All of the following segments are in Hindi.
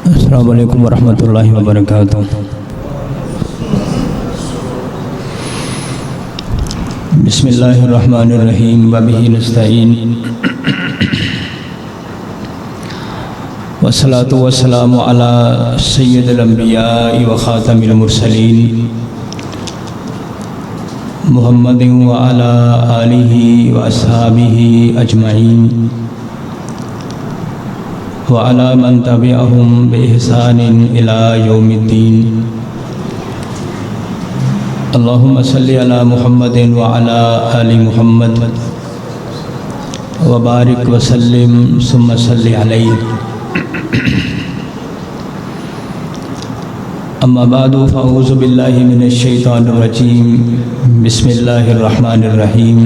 अस्सलामु अलैकुम वरहमतुल्लाहि वबरकातुहू। बिस्मिल्लाहिर्रहमानिर्रहीम व बिही नस्तईन वस्सलातु वस्सलामु अला सय्यिदिल अंबियाइ व खातमिल मुरसलीन मुहम्मदिन व अला आलिहि व अस्हाबिहि अजमईन व अला मन तबिअहुम बिइहसानिन इला यौमिद्दीन। अल्लाहुम्मा सल्लि अला मुहम्मदिन व अला आलि मुहम्मद व बारिक व सल्लिम सुम्मा सल्लि अलैहि। अम्मा बादु फ़अऊज़ु बिल्लाहि मिनश शैतानिर रजीम। बिस्मिल्लाहिर रहमानिर रहीम।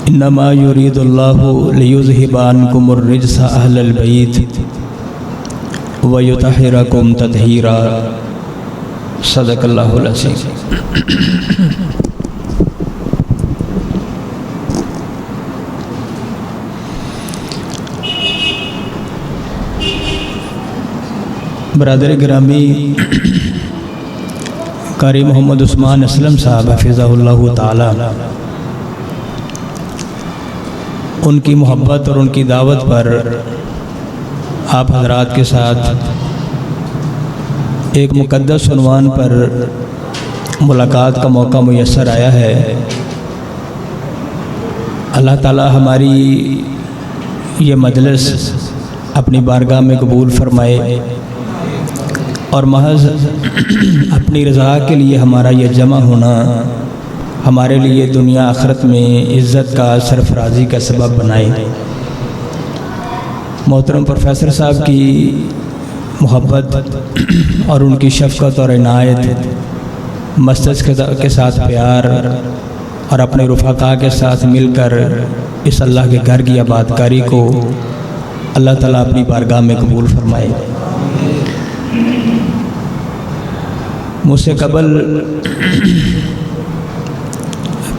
इन्नमा युरीदुल्लाहु लियुज़हिबा अन्कुमुर रिज्सा अहलल बैत व युतहिरकुम तत्हीरा। सदक़ल्लाहुल अज़ीम। बरादर गिरामी कारी मोहम्मद उस्मान असलम साहब हफ़िज़हुल्लाहु ताला, उनकी मोहब्बत और उनकी दावत पर आप हजरात के साथ एक मुक़द्दस उन्वान पर मुलाकात का मौका मुयस्सर आया है। अल्लाह ताला हमारी ये मजलिस अपनी बारगाह में कबूल फरमाए और महज अपनी रज़ा के लिए हमारा ये जमा होना हमारे लिए दुनिया आखिरत में इज़्ज़त का सरफराजी का सबब बनाए। मोहतरम प्रोफेसर साहब की मोहब्बत और उनकी शफ़क़त और इनायत, मस्तिष्क के साथ प्यार और अपने रुफ़ाक़ा के साथ मिलकर इस अल्लाह के घर की आबादकारी को अल्लाह ताला अपनी बारगाह में कबूल फरमाए। मुझसे कबल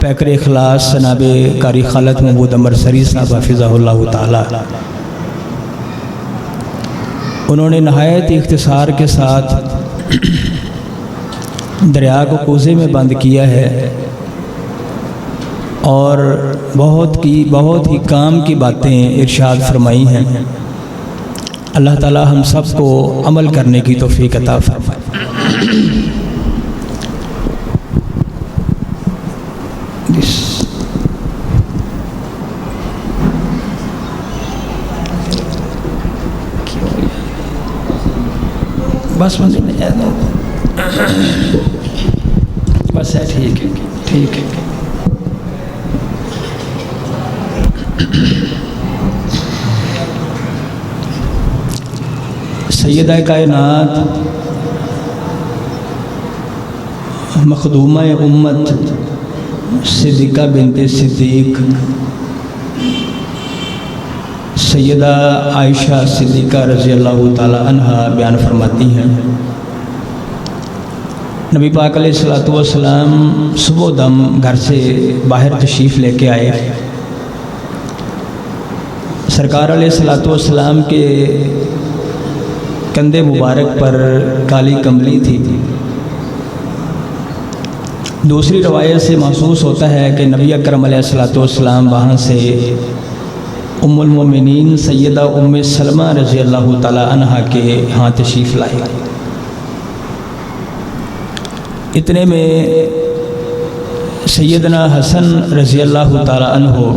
पैकर इखलास जनाब कारी खालद महमूद अमरसरी साहब हफ़िज़हुल्लाहु ताला, उन्होंने नहायत इख्तिसार के साथ दरिया को कोज़े में बंद किया है और बहुत ही काम की बातें इरशाद फरमाई हैं। अल्लाह ताला हम सब को अमल करने की तौफ़ीक़ अता फरमाए। बस मुझे नहीं जाना, बस है, ठीक है ठीक है। सैयदा कायनात मखदूमा उम्मत सिद्दीक़ा बिन्ते सिद्दीक़ सैयदा आयशा सिद्दीक़ा रज़ी अल्लाह ताला अन्हा बयान फरमाती हैं, नबी पाक अलैहिस्सलातु वस्सलाम सुबह दम घर से बाहर तशरीफ़ लेके आए। सरकार अलैहिस्सलातु वस्सलाम के कंधे मुबारक पर काली कमली थी। दूसरी रवायत से महसूस होता है कि नबी अकरम अलैहिस्सलातु वस्सलाम वहाँ से उम्मुल मोमिनीन सैयदा उम्मे सलमा रज़ी अल्लाह ताला अन्हा के यहाँ तशरीफ़ लाए। इतने में सैयदना हसन रज़ी अल्लाह ताला अन्हो,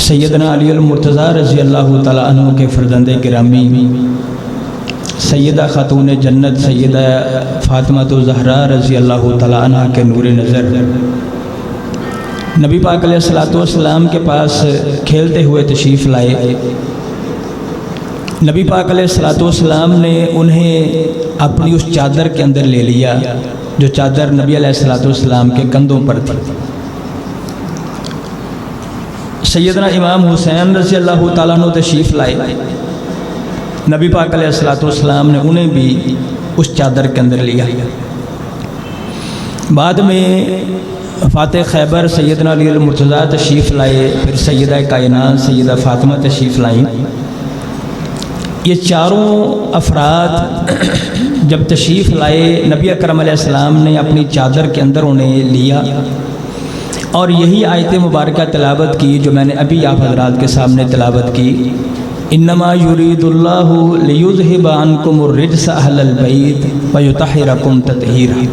सैयदना अली मुर्तज़ा रज़ी अल्लाह ताला अन्हो के फ़र्ज़ंदे गिरामी सैयदा खातून जन्नत सैयदा फ़ातिमा ज़हरा रज़ी अल्लाह ताला अन्हा के नूर नज़र नबी पाक अलैहिस्सलातु वस्सलाम के पास खेलते हुए तशरीफ़ लाए। नबी पाक अलैहिस्सलातु वस्सलाम ने उन्हें अपनी उस चादर के अंदर ले लिया जो चादर नबी अलैहिस्सलाम के कंधों पर थी। सैयदना इमाम हुसैन रज़ी अल्लाह ताला अन्हु तशरीफ़ लाए। नबी पाक अलैहिस्सलाम ने उन्हें भी उस चादर के अंदर लिया। बाद में फ़ातिह खैबर सैयदना अली मुर्तज़ा तशरीफ़ लाए, फिर सैयदा कायनात सैयदा फ़ातिमा तशरीफ़ लाई। ये चारों अफराद जब तशरीफ़ लाए, नबी अकरम अलैहिस्सलाम ने अपनी चादर के अंदर उन्हें लिया और यही आयत मुबारक तिलावत की जो मैंने अभी आप हज़रात के सामने तिलावत की। इन्नमा युरीदुल्लाहु लियुज़हिबा अन्कुमुर रिज्स अहलल बैत व युतहिरकुम तत्हीरा।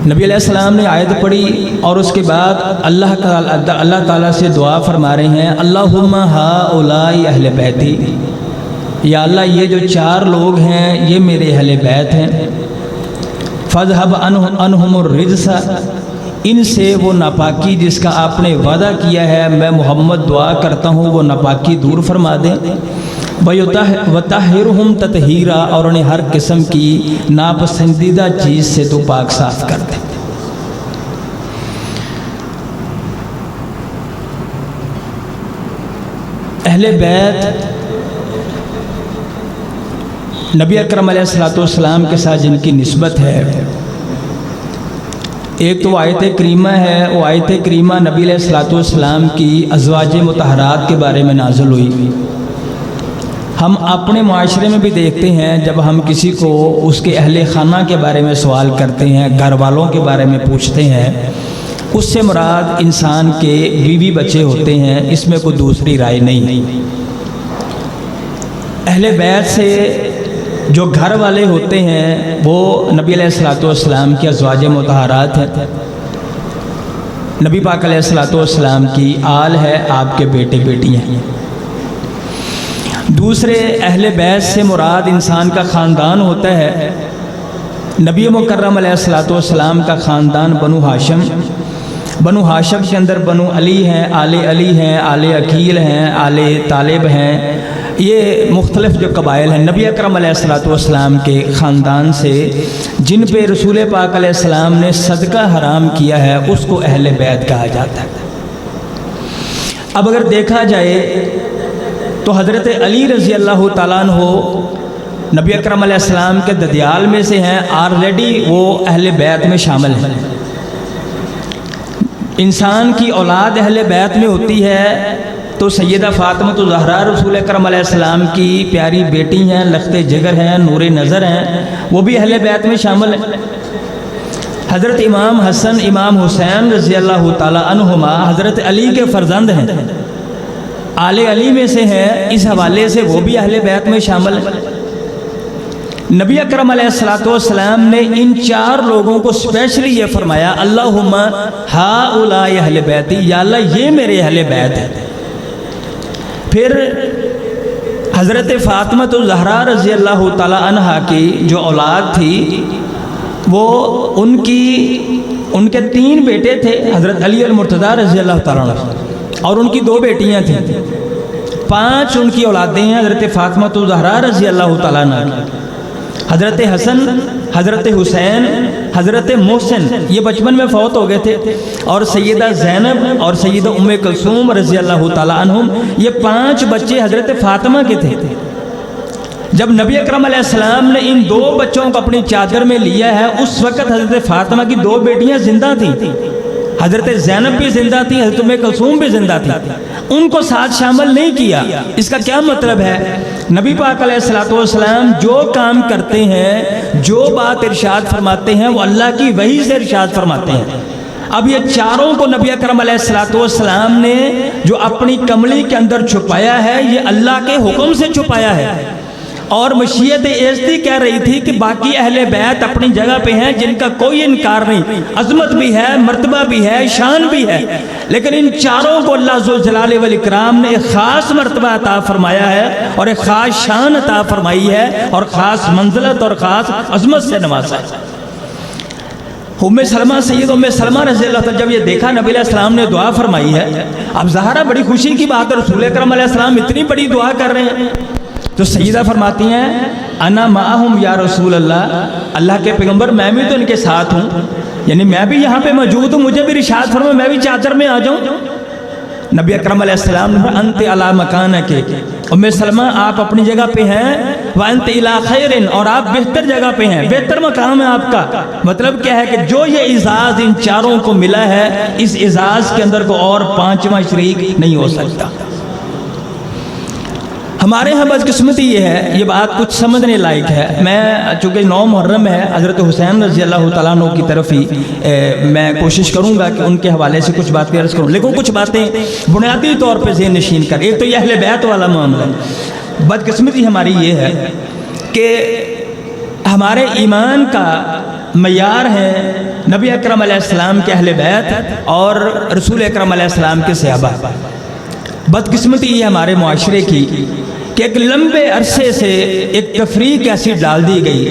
नबी अलैहिस्सलाम ने आयत पढ़ी और उसके बाद अल्लाह ताला से दुआ फरमा रहे हैं, अल्लाहुम्मा हाउलाई अहले बैती, या अल्लाह ये जो चार लोग हैं ये मेरे अहले बैत हैं। फ़ज़हब अनहुमुर रिज्सा, इनसे वो नापाकी जिसका आपने वादा किया है, मैं मोहम्मद दुआ करता हूँ वो नापाकी दूर फरमा दें। वताहिरहुम ततहीरा, और उन्हें हर किस्म की नापसंदीदा चीज़ से तो पाक साफ कर दे। अहले बैत नबी अकरम अलैहिस्सलाम के साथ जिनकी निस्बत है, एक तो आयत करीमा है, वो आयत करीमा नबी अलैहिस्सलाम की अज़वाज मुतहरात के बारे में नाज़िल हुई। हम अपने माशरे में भी देखते हैं, जब हम किसी को उसके अहले खाना के बारे में सवाल करते हैं, घर वालों के बारे में पूछते हैं, उससे मुराद इंसान के बीवी बच्चे होते हैं, इसमें कोई दूसरी राय नहीं। अहले बैत से जो घर वाले होते हैं वो नबी अलैहिस्सलाम की अज़वाज मुतहरात हैं, नबी पाक अलैहिस्सलाम की आल है, आपके बेटे बेटियाँ हैं। दूसरे अहले बैत से मुराद इंसान का ख़ानदान होता है। नबी मुकर्रम अलैहिस्सलाम का ख़ानदान बनु हाशिम, बनु हाशिम के अंदर बनु अली हैं, आले अली हैं, आले अकील हैं, आले तालिब हैं, ये मुख्तलिफ जो कबाइल हैं नबी अकरम अलैहिस्सलाम के ख़ानदान से, जिन पे रसूल पाक अलैहिस्सलाम ने सदका हराम किया है, उसको अहले बैत कहा जाता है। अब अगर देखा जाए तो हज़रत अली रज़ी अल्लाह ताला अन्हु नबी अकरम अलैहिस्सलाम के ददियाल में से हैं, ऑलरेडी वो अहले बैत में शामिल हैं। इंसान की औलाद अहले बैत में होती है तो सैयदा फ़ातिमा तो ज़हरा रसूल अकरम अलैहिस्सलाम की प्यारी बेटी हैं, लख्ते जिगर हैं, नूरे नज़र हैं, वो भी अहले बैत में शामिल हैं। हज़रत इमाम हसन इमाम हुसैन रज़ी अल्लाह ताला अन्हुमा हज़रत अली के फ़र्जंद हैं, आले अली में से हैं, इस हवाले से वो भी अहले बैत में शामिल हैं। नबी अकरम अलैहिस्सलाम ने इन चार लोगों को स्पेशली ये फरमाया, अल्लाहुम्मा हाउलाई अहले बैती, या अल्लाह ये मेरे अहले बैत हैं। फिर हज़रत फ़ातिमा तो ज़हरा रज़ी अल्लाह ताला अन्हा की जो औलाद थी, वो उनके 3 बेटे थे, हज़रत अली अल मुर्तज़ा रज़ी अल्लाह ताला अन्हा, और उनकी 2 बेटियां थीं। 5 उनकी औलादें हैं, हज़रत फ़ातिमा तो ज़हरा रज़ी अल्लाह ताला अन्हा, हज़रत हसन, हज़रत हुसैन, हज़रत मोहसिन, ये बचपन में फ़ौत हो गए थे, और सैयदा ज़ैनब और सैयदा उम्मे कुलसूम रज़ी अल्लाह ताला अन्हुम, ये 5 बच्चे हज़रत फ़ातिमा के थे। जब नबी अकरम अलैहिस्सलाम ने इन 2 बच्चों को अपनी चादर में लिया है, उस वक़्त हज़रत फ़ातिमा की 2 बेटियां जिंदा थीं, हज़रत ज़ैनब भी जिंदा थी, हज़रत उम्मे कुलसूम भी जिंदा थी, उनको साथ शामिल नहीं किया। इसका क्या मतलब है? नबी पाक अलैहिस्सलाम जो काम करते हैं, जो बात इरशाद फरमाते हैं, वो अल्लाह की वही से इरशाद फरमाते हैं। अब ये चारों को नबी अकरम अलैहिस्सलाम ने जो अपनी कमली के अंदर छुपाया है, ये अल्लाह के हुक्म से छुपाया है। और मशीयत ऐसी कह रही थी कि बाकी अहले बैत अपनी जगह पे हैं, जिनका कोई इनकार नहीं, अजमत भी है, मर्तबा भी है, शान भी है, लेकिन इन चारों को अल्लाह ज़ुल जलाल वल इकराम ने एक ख़ास मर्तबा अता फरमाया है और एक ख़ास शान अता फरमाई है और ख़ास मंजिलत और ख़ास अजमत से नवाजा है। उम्मे सलमा सैयद उम्मे सलमा रज़ी अल्लाह तआला, जब ये देखा नबी अलैहिस्सलाम ने दुआ फरमाई है, अब ज़ाहिर बड़ी खुशी की बात है, रसूल अकरम अलैहिस्सलाम इतनी बड़ी दुआ कर रहे हैं, तो सैयदा फरमाती हैं अना माहुम या रसूल अल्लाह, अल्लाह के पैगंबर मैं भी तो इनके साथ हूँ, यानी मैं भी यहाँ पे मौजूद हूँ, मुझे भी इरशाद फरमाए मैं भी चादर में आ जाऊँ। नबी अकरम अलैहिस्सलाम ने अंत अला मकान के, उम्मे सलमा आप अपनी जगह पे हैं, व अंत इला खैरिन, और आप बेहतर जगह पे हैं, बेहतर मकाम है आपका। मतलब क्या है कि जो ये इजाज़ इन चारों को मिला है, इस इजाज़ के अंदर को और पांचवा शरीक नहीं हो सकता। हमारे यहाँ बदकिस्मती ये है, ये बात कुछ समझने लायक है। मैं चूँकि 9 मुहर्रम है, हज़रत हुसैन रज़ी अल्लाह तआला अन्हु की तरफ ही मैं कोशिश करूँगा कि उनके हवाले से कुछ बातें अर्ज़ करूँ, लेकिन कुछ बातें बुनियादी तौर पर ज़हन नशीन कर। एक तो ये अहले बैत वाला मामला है। बदकिस्मती हमारी ये है कि हमारे ईमान का मयार है नबी अकरम अलैहिस्सलाम के अहले बैत और रसूल अकरम अलैहिस्सलाम के सहाबा। बदकिस्मती ये हमारे मुआशरे की कि एक लंबे अरसे से एक तफरीक ऐसी डाल दी गई,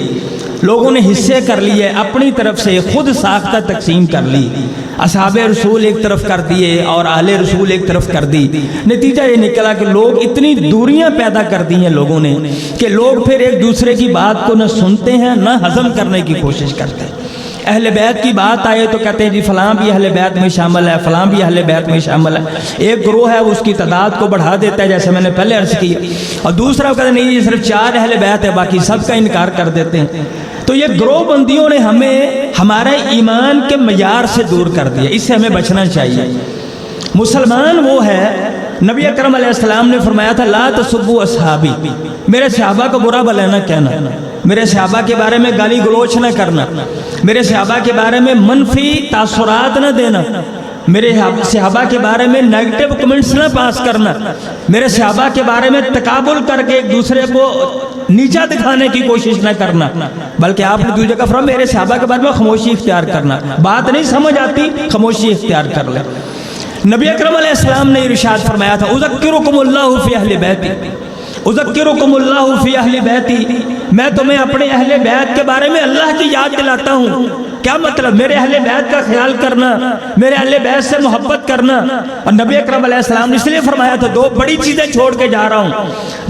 लोगों ने हिस्से कर लिए, अपनी तरफ से खुद साख्ता तकसीम कर ली, असहाबे रसूल एक तरफ कर दिए और आले रसूल एक तरफ कर दी। नतीजा ये निकला कि लोग इतनी दूरियां पैदा कर दी हैं लोगों ने कि लोग फिर एक दूसरे की बात को न सुनते हैं न हजम करने की कोशिश करते हैं। अहले बैत की बात आए तो कहते हैं जी फलां भी अहले बैत में शामिल है, फलां भी अहले बैत में शामिल है। एक ग्रोह है उसकी तादाद को बढ़ा देता है, जैसे मैंने पहले अर्ज किया, और दूसरा कहते नहीं ये सिर्फ 4 अहले बैत है, बाकी सबका इनकार कर देते हैं। तो ये ग्रोह बंदियों ने हमें हमारे ईमान के मयार से दूर कर दिया, इससे हमें बचना चाहिए। मुसलमान वो है, नबी अकरम अलैहिस्सलाम ने फरमाया था ला तसुब्बु असहाबी, मेरे सहाबा को बुरा भला न कहना, मेरे सहाबा के बारे में गाली गलोच न करना, मेरे सहाबा के बारे में मनफी तासुरात न देना, मेरे सहाबा के बारे में नेगेटिव कमेंट्स न पास करना, मेरे सहाबा के बारे में तकाबुल करके एक दूसरे को नीचा दिखाने की कोशिश न करना, बल्कि आपने दूसरी जगह फरमाया मेरे सहाबा के बारे में खामोशी इख्तियार करना, बात नहीं समझ आती खामोशी इख्तियार कर ले। नबी अकरम अलैहिस्सलाम ने इरशाद फरमाया था उज़क्किरुकुमुल्लाहु फी अहली बैती, उज़क्किरुकुमुल्लाहु फी अहली बैती, मैं तुम्हें अपने अहले बैत के बारे में अल्लाह की याद दिलाता हूँ। क्या मतलब? मेरे अहले बैत का ख्याल करना, मेरे अहले बैत से मोहब्बत करना। और नबी अकरम अलैहिस्सलाम ने इसलिए फरमाया था 2 बड़ी चीज़ें छोड़ के जा रहा हूँ,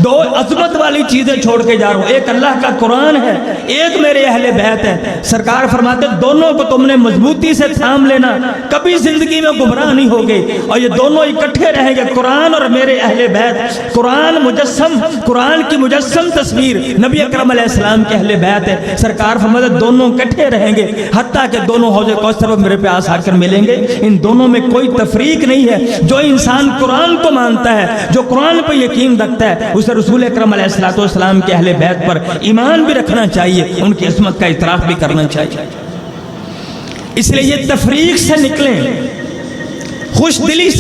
2 अज़मत वाली चीज़ें छोड़ के जा रहा हूँ, एक अल्लाह का कुरान है, एक मेरे अहले बैत है। सरकार फरमाते दोनों को तुमने मजबूती से थाम लेना, कभी जिंदगी में गुमराह नहीं होगे, और ये दोनों इकट्ठे रहेंगे, कुरान और मेरे अहले बैत। कुरान मुजस्सम, कुरान की मुजस्सम तस्वीर नबी अकरम अलैहिस्सलाम के अहले बैत है। सरकार फरमाते दोनों इकट्ठे रहेंगे हत्ता के दोनों हौज़े कौसर पर मेरे प्यास आकर मिलेंगे। इन दोनों में कोई तफरीक नहीं है। जो इंसान कुरान को मानता है, जो कुरान पर यकीन रखता है, उसे रसूल अकरम अलैहिस्सलाम के अहले बैत पर ईमान भी रखना चाहिए, उनकी इस्मत का इतराफ़ भी करना चाहिए। इसलिए ये तफरीक से निकलें, खुश दिली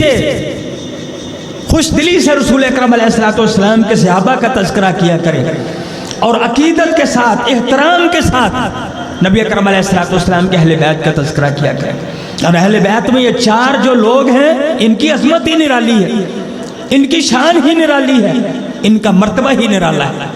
से रसूल अकरम अलैहिस्सलाम के सहाबा का तज़किरा किया करें, और अकीदत के साथ, एहतराम के साथ नबी अकरम अलैहिस्सलाम के अहले बैत का तज़किरा किया करें। और अहले बैत में ये 4 जो लोग हैं, इनकी अज़मत ही निराली है, इनकी शान ही निराली है, इनका मर्तबा ही निराला है।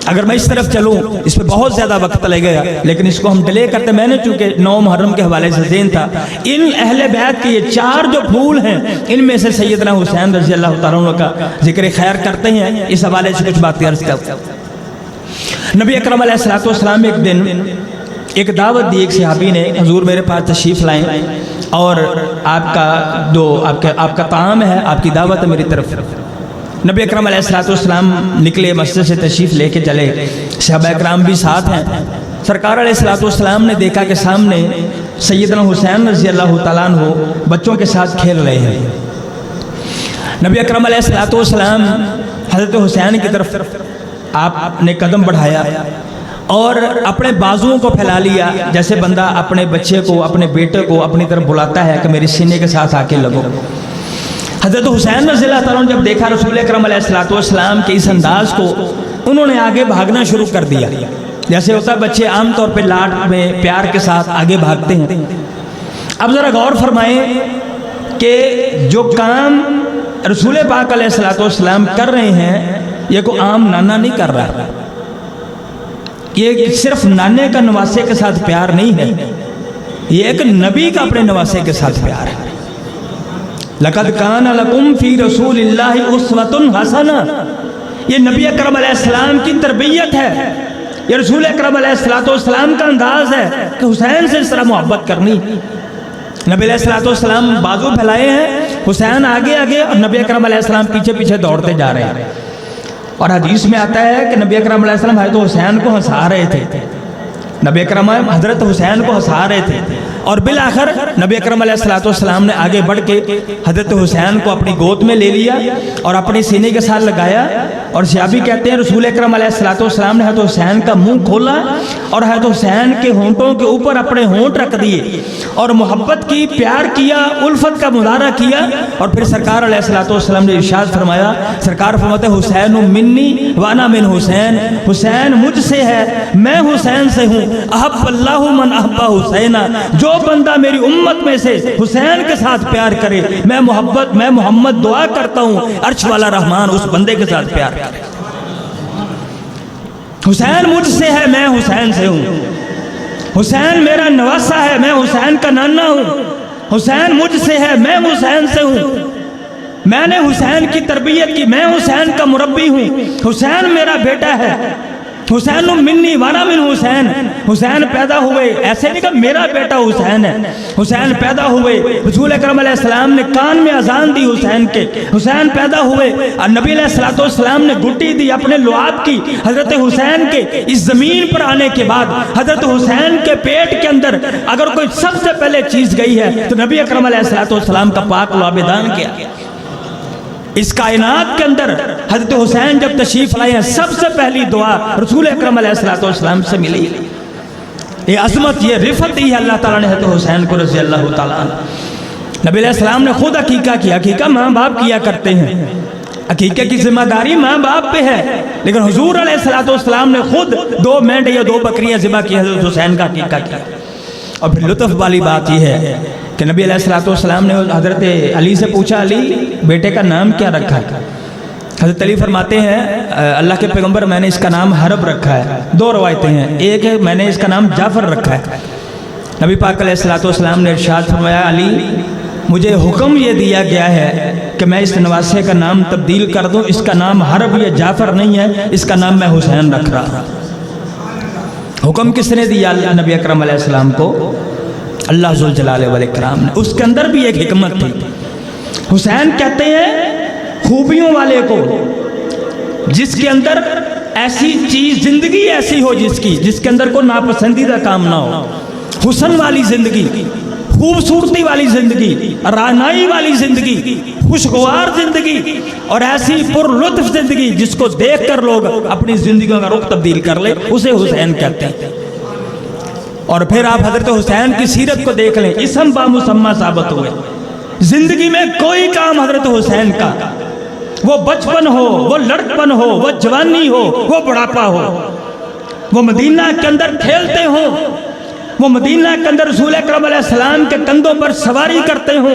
अगर मैं इस तरफ चलूँ, इस पर बहुत ज़्यादा वक्त लगेगा, लेकिन इसको हम डिले करते। मैंने चूँकि 9 मुहर्रम के हवाले से ज़हन था, इन अहले बैत के ये 4 जो फूल हैं, इनमें से सैयदना हुसैन रज़ी अल्लाह तआला अन्हु का जिक्र खैर करते हैं। इस हवाले से कुछ बातें अर्ज़ करते हैं। नबी अकरम अलैहिस्सलाम एक दिन एक दावत दी, एक सहाबी ने हुजूर मेरे पास तशरीफ़ लाएँ और आपका ताम है, आपकी दावत है मेरी तरफ। नबी अकरम अलैहिस्सलाम निकले, मस्जिद से तशरीफ़ लेके चले, सहाबा इकराम भी साथ हैं। सरकार अलैहिस्सलाम ने देखा कि सामने सैयदना हुसैन रज़ी अल्लाह तआला अन्हु बच्चों के साथ खेल रहे हैं। नबी अकरम अलैहिस्सलाम हज़रत हुसैन की तरफ आपने कदम बढ़ाया और अपने बाजुओं को फैला लिया, जैसे बंदा अपने बच्चे को, अपने बेटे को अपनी तरफ बुलाता है कि मेरे सीने के साथ आके लगो। हज़रत हुसैन रज़ी अल्लाह तआला ने जब देखा रसूल अकरम अलैहिस्सलाम के इस अंदाज को, उन्होंने आगे भागना शुरू कर दिया। जैसे होता है बच्चे आमतौर पर लाड में प्यार के साथ आगे भागते हैं। अब ज़रा गौर फरमाएं कि जो काम रसूल पाक अलैहिस्सलाम कर रहे हैं, ये कोई आम नाना नहीं कर रहा, ये सिर्फ नाने का नवासे के साथ प्यार नहीं है, ये एक नबी का अपने नवासे के साथ प्यार है। लक़द काना लकुम फ़ी रसूलिल्लाहि उस्वतुन हसना, ये नबी अकरम अलैहिस्सलाम की तरबियत है। ये रसूल अकरम अलैहिस्सलाम का अंदाज है कि हुसैन से इस तरह मोहब्बत करनी। नबी अलैहिस्सलाम बाजू फैलाए हैं, हुसैन आगे आगे और नबी अकरम अलैहिस्सलाम पीछे पीछे दौड़ते जा रहे हैं। और हदीस में आता है कि नबी अकरम अलैहिस्सलाम हज़रत हुसैन को हंसा रहे थे, नबी अकरम हज़रत हुसैन को हंसा रहे थे। और बिल आखिर नबी अकरम अलैहिस्सलाम ने आगे बढ़ के हज़रत हुसैन को अपनी गोद में ले लिया और अपने सीने के साथ लगाया। और सहाबी कहते हैं रसूल अकरम अलैहिस्सलाम ने हज़रत हुसैन का मुंह खोला और हज़रत हुसैन के होंठों के ऊपर अपने होंठ रख दिए और मोहब्बत की, प्यार किया, उल्फत का मुजाहरा किया। और फिर सरकार अलैहिस्सलाम ने इरशाद फरमाया, सरकार फरमाते हुसैन मिन्नी वाना मिन हुसैन, हुसैन मुझसे है, मैं हुसैन से हूँ। अहब्बल्लाहु मन अहब्बा हुसैना, जो बंदा मेरी उम्मत में से हुसैन के साथ प्यार करे, मैं मोहम्मद दुआ करता हूँ अर्श वाला रहमान उस बंदे के साथ प्यार करे। हुसैन मुझसे है, मैं हुसैन से हूँ। हुसैन मेरा नवासा है, मैं हुसैन का नाना हूँ। हुसैन मुझसे है, मैं हुसैन से हूँ। मैंने हुसैन की तरबियत की, मैं हुसैन का मुरब्बी हूँ। हुसैन मेरा बेटा है। हुसैन मिन्नी वाना मिन हुसैन, हुसैन पैदा हुए, ऐसे नहीं कहा मेरा बेटा हुसैन है, हुसैन पैदा हुए। रसूल अकरम अलैहिस्सलाम ने कान में अजान दी हुसैन के, हुसैन पैदा हुए। और नबी अलैहिस्सलाम ने गुट्टी दी अपने लुआब की हजरत हुसैन के इस जमीन पर आने के बाद। हजरत हुसैन के पेट के अंदर अगर कोई सबसे पहले चीज गई है तो नबी अकरम अलैहिस्सलाम का पाक लुआब-ए-दान किया। इस कायनात के अंदर हजरत हुसैन जब तशरीफ लाए हैं, सबसे पहली दुआ रसूल अकरम अलैहिस्सलाम से मिली। ये अजमत, ये रिफत ही है अल्लाह ताला ने हजरत हुसैन को रज़ी अल्लाह ताला। नबी अलैहिस्सलाम ने खुद अकीका किया, अकीका माँ बाप किया करते हैं, अकीके की जिम्मेदारी माँ बाप पे है। लेकिन हुजूर अलैहिस्सलाम ने खुद 2 मेंढे या 2 बकरियां ज़िबा की, हजरत हुसैन का अकीका किया। और फिर लुत्फ वाली बात यह है कि नबी अलैहिस्सलाम ने हज़रत अली से पूछा, अली बेटे का नाम क्या रखा है? हज़रत अली फरमाते हैं, अल्लाह के पैगंबर मैंने इसका नाम हरब रखा है। 2 रवायतें हैं, एक है मैंने इसका नाम जाफ़र रखा है। नबी पाक अलैहिस्सलाम ने इरशाद फरमाया, अली मुझे हुक्म ये दिया गया है कि मैं इस नवासे का नाम तब्दील कर दूँ, इसका नाम हरब या जाफ़र नहीं है, इसका नाम मैं हुसैन रख रहा। हुक्म किसने दिया? नबी अकरम अलैहिस्सलाम को, अल्लाह जुल जलाल वल इकराम ने। उसके अंदर भी एक हिकमत थी। हुसैन कहते हैं खूबियों वाले को, जिसके अंदर ऐसी चीज, जिंदगी ऐसी हो जिसके अंदर कोई नापसंदीदा काम ना हो, हुस्न वाली जिंदगी, खूबसूरती वाली जिंदगी, रानाई वाली जिंदगी, खुशगवार जिंदगी और ऐसी पुरलुत्फ जिंदगी जिसको देखकर लोग अपनी जिंदगी का रुख तब्दील कर ले, उसे हुसैन कहते हैं। और फिर आप हजरत हुसैन की सीरत को देख लें, इसम बामुसम्मा साबित हुए। जिंदगी में कोई काम हजरत हुसैन का, वो बचपन हो, वो लड़कपन हो, वो जवानी हो, वो बुढ़ापा हो, वो मदीना के अंदर खेलते हो, वो मदीना के अंदर रसूल अकरम अलैहिस्सलाम के कंधों पर सवारी करते हो,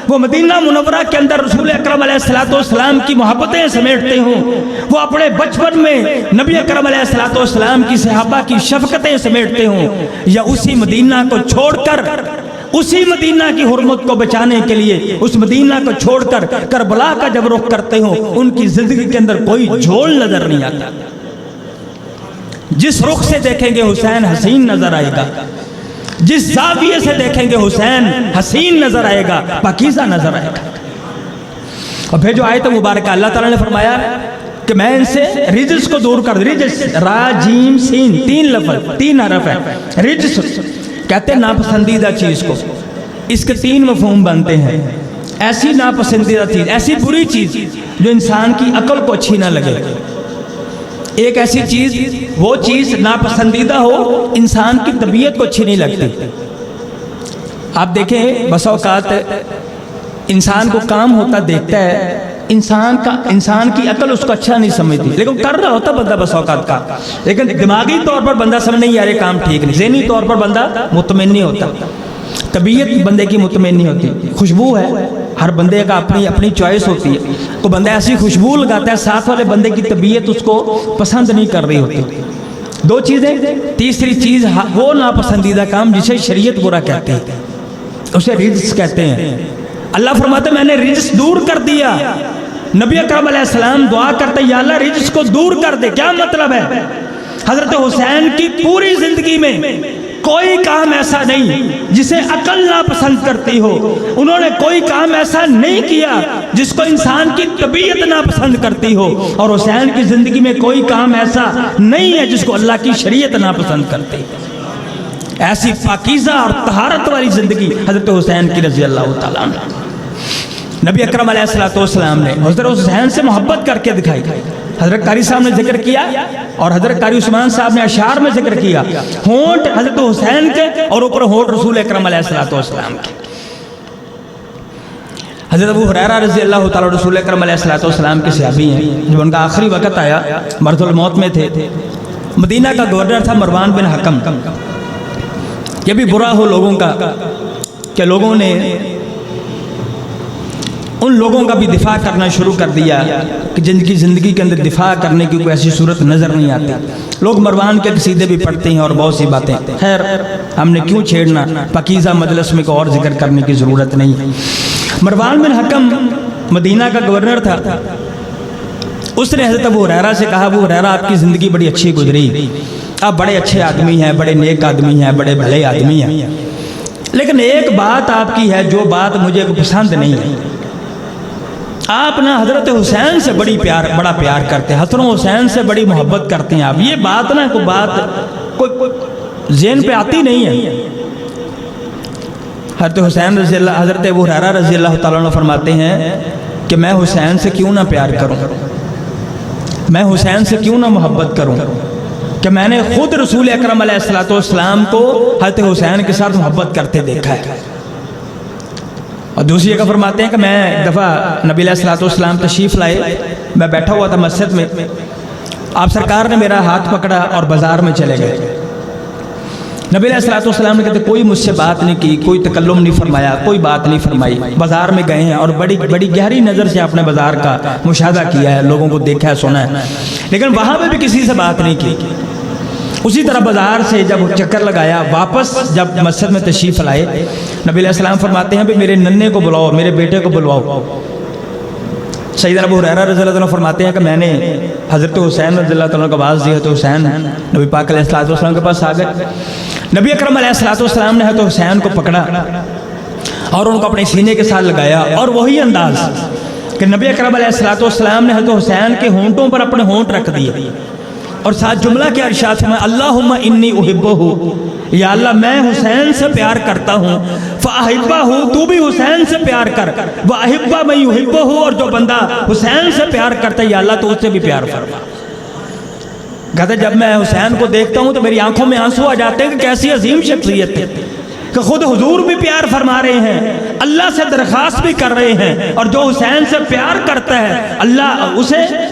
वो मदीना मुनव्वरा के अंदर रसूल अकरम अलैहिस्सलाम की मोहब्बतें समेटते हो, वो अपने बचपन में नबी अकरम अलैहिस्सलाम की सहाबा की शफकतें समेटते हो, या उसी मदीना को छोड़कर, उसी मदीना की हुर्मत को बचाने के लिए उस मदीना को छोड़कर करबला का जब रुख करते हो, उनकी जिंदगी के अंदर कोई झोल नजर नहीं आता। जिस रुख से देखेंगे हुसैन हसीन नजर आएगा, जिस जाविये से देखेंगे हुसैन हसीन नजर आएगा, पाकीज़ा नजर आएगा। और फिर जो आयत मुबारक अल्लाह ताला ने फरमाया कि मैं इनसे रिजस को दूर कर, रिजस रा जीम सीन 3 लफ्ज़ 3 हरफ है। रिजस कहते हैं नापसंदीदा चीज को, इसके 3 मफहूम बनते हैं। ऐसी नापसंदीदा चीज, ऐसी बुरी चीज जो इंसान की अकल को अच्छी ना लगे। एक ऐसी चीज, वो चीज नापसंदीदा हो, इंसान की तबीयत को अच्छी नहीं लगती। आप देखें बस औकात इंसान को काम होता देखता है, इंसान की अकल उसको अच्छा नहीं समझती, लेकिन कर रहा होता बंदा बस औकात का, लेकिन दिमागी तौर पर बंदा समझ नहीं आ रहा काम ठीक नहीं, ज़हनी तौर पर बंदा मुतमईन नहीं होता, तबीयत बंदे की मुतमईन नहीं होती। खुशबू है, हर बंदे का अपनी अपनी चॉइस होती है, तो बंदा ऐसी खुशबू लगाता है, साथ वाले बंदे की तबीयत उसको पसंद नहीं कर रही होती। 2 चीज़ें। तीसरी चीज़ वो नापसंदीदा काम जिसे शरीयत बुरा कहते हैं, उसे रिज्स कहते हैं। अल्लाह फरमाते मैंने रिज्स दूर कर दिया। नबी अकरम अलैहिस्सलाम दुआ करते या अल्लाह रिज्स को दूर कर दे। क्या मतलब है? हजरत हुसैन की पूरी जिंदगी में कोई काम ऐसा नहीं जिसे अकल नापसंद करती हो। उन्होंने कोई काम ऐसा नहीं किया जिसको इंसान की तबीयत नापसंद करती हो। और हुसैन की जिंदगी में कोई काम ऐसा नहीं है जिसको अल्लाह की शरीयत नापसंद करती। ऐसी पाकीज़ा और तहारत वाली जिंदगी हजरत हुसैन की रज़ी अल्लाह तआला अन्हु। नबी अकरम अलैहिस्सलाम ने हजरत हुसैन से मोहब्बत करके दिखाई। हजरत कारी साहब ने जिक्र किया और हजरत कारी उस्मान साहब ने अशार में जिक्र किया, होंठ हजरत हुसैन के और ऊपर होंठ रसूल अकरम अलैहिस्सलाम के। हजरत अबू हुरैरा रज़ी अल्लाह तआला रसूल अकरम अलैहिस्सलाम के सहाबी हैं। जब उनका आखिरी वक़्त आया, मरज़ुल मौत में थे, मदीना का गवर्नर था मरवान बिन हकम। यह भी बुरा हो लोगों का कि लोगों ने उन लोगों का भी दिफा करना शुरू कर दिया कि जिनकी ज़िंदगी के अंदर दिफा करने की कोई ऐसी सूरत नज़र नहीं आती। लोग मरवान के कसीदे भी पढ़ते हैं और बहुत सी बातें। खैर, हमने क्यों छेड़ना, पाकीज़ा मजलिस में को और जिक्र करने की ज़रूरत नहीं है। मरवान बिन हकम मदीना का गवर्नर था। उसने हज़रत अबू हुरैरा से कहा, अबू हुरैरा आपकी ज़िंदगी बड़ी अच्छी गुजरी, आप बड़े अच्छे आदमी हैं, बड़े नेक आदमी हैं, बड़े भले आदमी हैं, लेकिन एक बात आपकी है जो बात मुझे पसंद नहीं है। आप ना हजरत हुसैन से बड़ा प्यार करते हैं, हसन हुसैन से बड़ी मोहब्बत करते हैं आप। ये बात ना कोई ज़हन पे आती नहीं है। हजरत हुसैन रज़ी अल्लाह हजरत अबू हुरैरा रज़ी अल्लाह तआला अन्हु फरमाते हैं कि मैं हुसैन से क्यों ना प्यार करूं, मैं हुसैन से क्यों ना मोहब्बत करूं कि मैंने खुद रसूल अकरम अलैहिस्सलाम को हजरत हुसैन के साथ मोहब्बत करते देखा है। और दूसरी जगह फरमाते हैं कि मैं एक दफ़ा नबी अलैहिस्सलाम तशरीफ़ लाए, मैं बैठा हुआ था मस्जिद में, आप सरकार ने मेरा हाथ पकड़ा और बाज़ार में चले गए। नबी अलैहिस्सलाम ने कहते कोई मुझसे बात नहीं की, कोई तकल्लुम नहीं फरमाया, कोई बात नहीं फरमाई। बाज़ार में गए हैं और बड़ी बड़ी गहरी नज़र से आपने बाज़ार का मुशाहदा किया है, लोगों को देखा है, सुना है, लेकिन वहाँ पर भी किसी से बात नहीं की। उसी तरह बाज़ार से जब चक्कर लगाया, वापस जब मस्जिद में तशरीफ़ लाए, नबी अलैहिस्सलाम फरमाते हैं भी मेरे नन्हे को बुलाओ, मेरे बेटे को बुलवाओ। सैयदना अबू हुरैरा रज़ी अल्लाह तआला फरमाते हैं कि मैंने हज़रत हुसैन रज़ी अल्लाह तआला को आवाज़ दी तो हुसैन नबी पाक अलैहिस्सलाम के पास आ गए। नबी अकरम अलैहिस्सलाम ने हज़रत हुसैन को पकड़ा और उनको अपने सीने के साथ लगाया और वही अंदाज कि नबी अकरम अलैहिस्सलाम ने हज़रत हुसैन के होंठों पर अपने होंठ रख दिए और साथ जुमला क्या इरशाद फरमाया, अल्लाहुम्मा इन्नी उहिब्बुहु, या अल्लाह मैं हुसैन से प्यार करता हूँ, फ़अहिब्बहु, तू भी हुसैन से प्यार कर, व अहिब्बा मैं युहिब्बुहु, और जो बंदा हुसैन से प्यार करता है या अल्लाह तो उससे भी प्यार फरमा। कहते जब मैं हुसैन को देखता हूँ तो मेरी आंखों में आंसू आ जाते हैं कि कैसी अजीम शख्सियत है कि खुद हुजूर भी प्यार फरमा रहे हैं, अल्लाह से दरख्वास्त भी कर रहे हैं, और जो हुसैन से प्यार करता है अल्लाह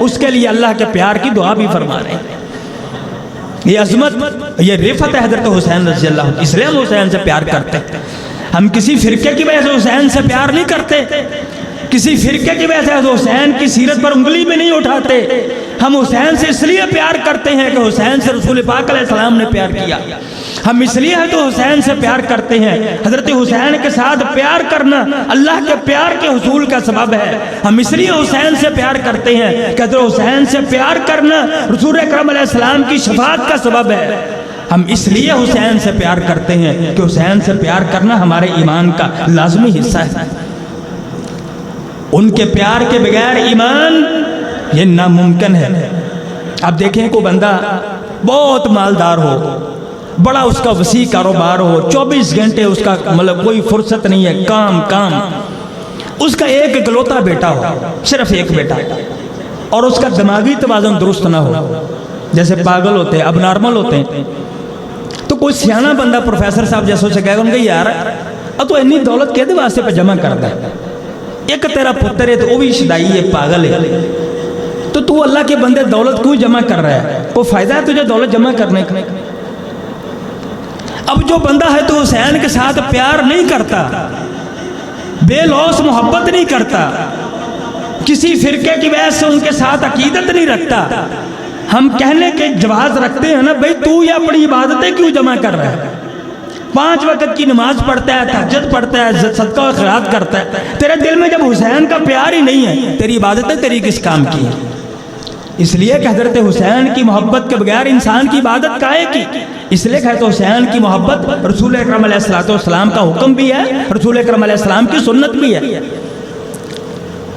उसके लिए अल्लाह के प्यार की दुआ भी फरमा रहे हैं। ये अजमत, ये रिफत है हजरत हुसैन रज़ी अल्लाह, इसलिए हम हुसैन से प्यार करते हैं। हम किसी फिरके की वजह से हुसैन से प्यार नहीं करते, किसी फिरके की वजह से हुसैन की सीरत पर उंगली भी नहीं उठाते। हम हुसैन से इसलिए प्यार करते हैं कि हुसैन से रसूल पाक अलैहिस्सलाम ने प्यार किया। हम इसलिए है तो हुसैन से प्यार करते हैं। हजरत हुसैन के साथ प्यार करना अल्लाह के प्यार के हुसूल का सबब है। हम इसलिए हुसैन से प्यार करते हैं कि हजरत हुसैन से प्यार करना रसूल अकरम अलैहिस्सलाम की शफाअत का सबब है। हम इसलिए हुसैन से प्यार करते हैं कि हुसैन से प्यार करना हमारे ईमान का लाजमी हिस्सा है। उनके प्यार के बगैर ईमान ये नामुमकिन है। अब देखें कोई बंदा बहुत मालदार हो, बड़ा उसका वसी कारोबार हो, 24 घंटे उसका मतलब कोई फुर्सत नहीं है, काम, उसका एक इकलौता बेटा हो, सिर्फ एक बेटा, और उसका दिमागी तवाज़ुन दुरुस्त ना हो, जैसे पागल होते हैं, अब नॉर्मल होते हैं, तो कोई सियाना बंदा प्रोफेसर साहब जैसे सोच कहेगा उनके यार अब तो इन्नी दौलत कहते वास्ते पे जमा करता है, एक तेरा पुत्र है तो वो भी शदाई है, पागल है, तो तू अल्लाह के बंदे दौलत क्यों जमा कर रहा है? कोई फायदा है तुझे दौलत जमा करने का? अब जो बंदा है तो हुसैन के साथ प्यार नहीं करता, बेलौस मोहब्बत नहीं करता, किसी फिरके की वजह से उनके साथ अकीदत नहीं रखता, हम कहने के जवाब रखते हैं ना भाई तू ये अपनी इबादतें क्यों जमा कर रहा है? 5 वक्त की नमाज पढ़ता है, तहज्जुद पढ़ता है, सदका और खैरात करता है, तेरे दिल में जब हुसैन का प्यार ही नहीं है, तेरी इबादतें तेरी किस काम की है? इसलिए कि हज़रत हुसैन की मोहब्बत के बगैर इंसान की इबादत काहे की। इसलिए कहते हुसैन की मोहब्बत रसूल अकरम अलैहिस्सलाम का हुक्म भी है, रसूल अकरम अलैहिस्सलाम की सुन्नत भी है।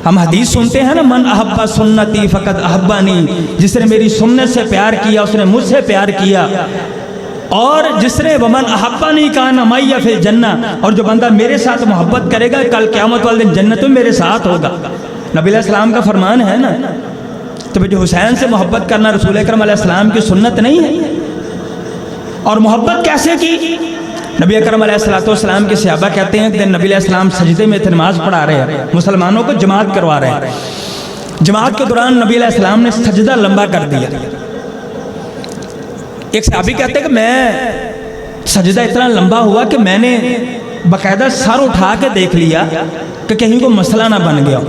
हम हदीस सुनते हैं ना, मन अहब्बा सुन्नती फ़क़द अहब्बानी, जिसने मेरी सुन्नत से प्यार किया उसने मुझसे प्यार किया। और जिसने वमन अहब्बानी काना मैया फिल जन्ना, और जो बंदा मेरे साथ मोहब्बत करेगा कल क़यामत वाले दिन जन्नत में मेरे साथ होगा। नबी अलैहिस्सलाम का फरमान है ना। तो जो हुसैन से मोहब्बत करना रसूल अकरम अलैहिस्सलाम की सुन्नत नहीं है। और मोहब्बत कैसे की? नबी अकरम अलैहिस्सलाम के सहाबा कहते हैं कि दिन नबी अलैहिस्सलाम सजदे में नमाज पढ़ा रहे हैं, मुसलमानों को जमात करवा रहे हैं। जमात के दौरान नबी अलैहिस्सलाम ने सजदा लंबा कर दिया। एक सहाबी कहते हैं कि मैं सजदा इतना लंबा हुआ कि मैंने बाकायदा सर उठा के देख लिया कि कहीं को मसला ना बन गया।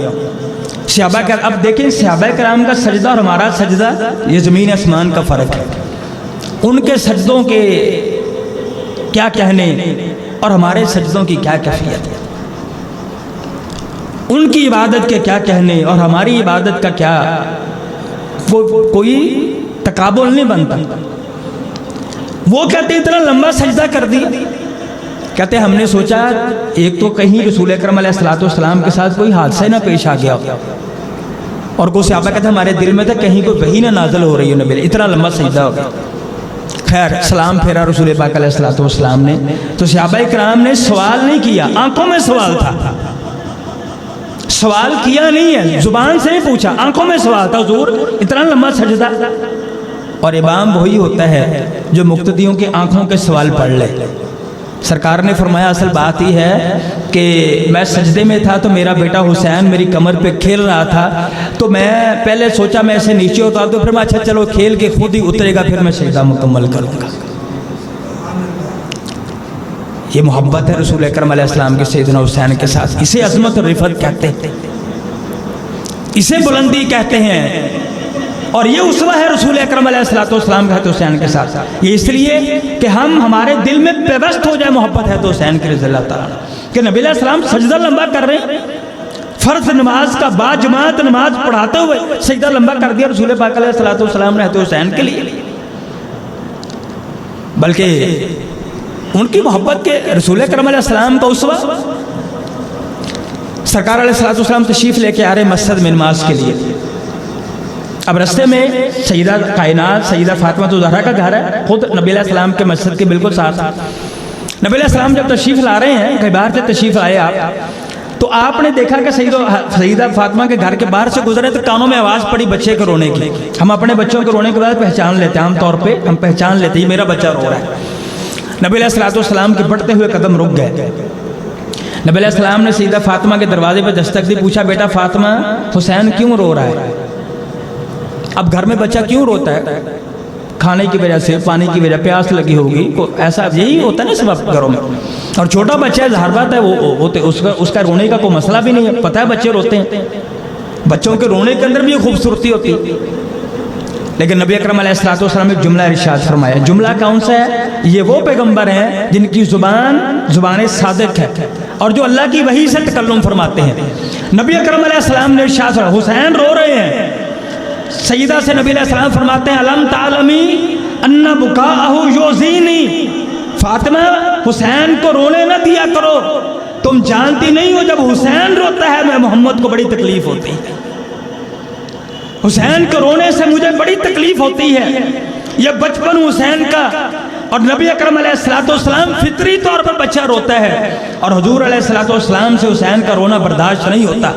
सहाबा का अब देखें, सहाबा कराम का सजदा और हमारा सजदा ये ज़मीन आसमान का फ़र्क है। उनके सजदों के क्या कहने और हमारे सजदों की क्या कैफियत है। उनकी इबादत के क्या कहने और हमारी इबादत का क्या कोई तकाबुल नहीं बनता। वो कहते इतना लंबा सजदा कर दिया। कहते हमने सोचा एक तो कहीं रसूल अकरम अलैहिस्सलाम के साथ कोई हादसा ना पेश आ गया, और कोई सहाबा कहते हमारे दिल में था कहीं कोई वही ना नाज़िल हो रही है नबी, इतना लंबा सजदा हो गया। खैर सलाम फेरा रसूल पाक अलैहिस्सलाम ने, तो सहाबाए किराम ने सवाल नहीं किया, आंखों में सवाल था। सवाल किया नहीं है, जुबान से नहीं पूछा, आंखों में सवाल था, हुजूर इतना लंबा सजदा। और इमाम वही होता है जो मुक्तदियों की आंखों के सवाल पढ़ ले। सरकार ने फरमाया असल बात ही है कि मैं सजदे में था तो मेरा बेटा हुसैन मेरी कमर पे खेल रहा था, तो मैं पहले सोचा मैं ऐसे नीचे उतार दूं, फिर मैं अच्छा चलो खेल के खुद ही उतरेगा, फिर मैं सजदा मुकम्मल करूँगा। ये मोहब्बत है रसूल अकरम अलैहिस्सलाम के सैयदना हुसैन के साथ। इसे अज़मत और रिफ़त कहते हैं, इसे बुलंदी कहते हैं। और ये उसवा है रसूल अकरम अलैहिस्सलाम का हुसैन के साथ। ये इसलिए कि हम हमारे दिल में पेवस्त हो जाए मोहब्बत है तो हुसैन की रज़ियल्लाहु ताला कि नबी अलैहिस्सलाम सजदा लंबा कर रहे हैं, फ़र्ज़ नमाज का बाजमात नमाज पढ़ाते हुए सजदा लंबा कर दिया रसूल पाक अलैहिस्सलाम ने हुसैन के लिए। बल्कि उनकी मोहब्बत के रसूल अकरम अलैहिस्सलाम का उसवा, सरकार अलैहिस्सलाम तशरीफ़ लेके आ रहे मस्जिद में नमाज के लिए। अब रास्ते में सैयदा कायनात सैयदा फातिमा ज़हरा का घर है, खुद नबी अलैहिस्सलाम के मस्जिद के बिल्कुल साथ। नबी अलैहिस्सलाम जब तशरीफ़ ला रहे हैं, कई बार से तशरीफ़ आए आप, तो आपने देखा कि सैयदा फातिमा के घर के बाहर से गुजरे तो कानों में आवाज़ पड़ी बच्चे के रोने की। हम अपने बच्चों के रोने के बाद पहचान लेते हैं, आमतौर पर हम पहचान लेते हैं मेरा बच्चा रो रहा है। नबी अलैहिस्सलाम के बढ़ते हुए कदम रुक गए। नबी अलैहिस्सलाम ने सैयदा फातिमा के दरवाजे पर दस्तक दी, पूछा बेटा फातिमा हुसैन क्यों रो रहा है? अब घर में बच्चा क्यों रोता है? खाने की वजह से, पानी की वजह, प्यास लगी होगी, ऐसा यही होता है ना सब घरों में। और छोटा बच्चा है, ज़ाहिर बात है वो उसका रोने का कोई मसला भी नहीं है, पता है बच्चे रोते हैं, बच्चों के रोने के अंदर भी खूबसूरती होती है। लेकिन नबी अकरम अलैहिस्सलाम ने जुमला इरशाद फरमाया। जुमला कौन सा है? ये वो पैगंबर हैं जिनकी ज़ुबान सादिक है और जो अल्लाह की वही से तकल्लुम फरमाते हैं। नबी अकरम अलैहिस्सलाम ने इरशाद फरमाया हुसैन रो रहे हैं। सईदा से नबी अलैहिस्सलाम फरमाते हैं अलम तालमी अन्ना बुकाअहु युज़ीनी, फातिमा हुसैन को रोने न दिया करो, तुम जानती नहीं हो जब हुसैन रोता है मैं मोहम्मद को बड़ी तकलीफ होती है, हुसैन के रोने से मुझे बड़ी तकलीफ होती है। यह बचपन हुसैन का, और नबी अकरम अलैहिस्सलाम फितरी तौर पर बच्चा रोता है और हुजूर अलैहिस्सलाम से हुसैन का रोना बर्दाश्त नहीं होता।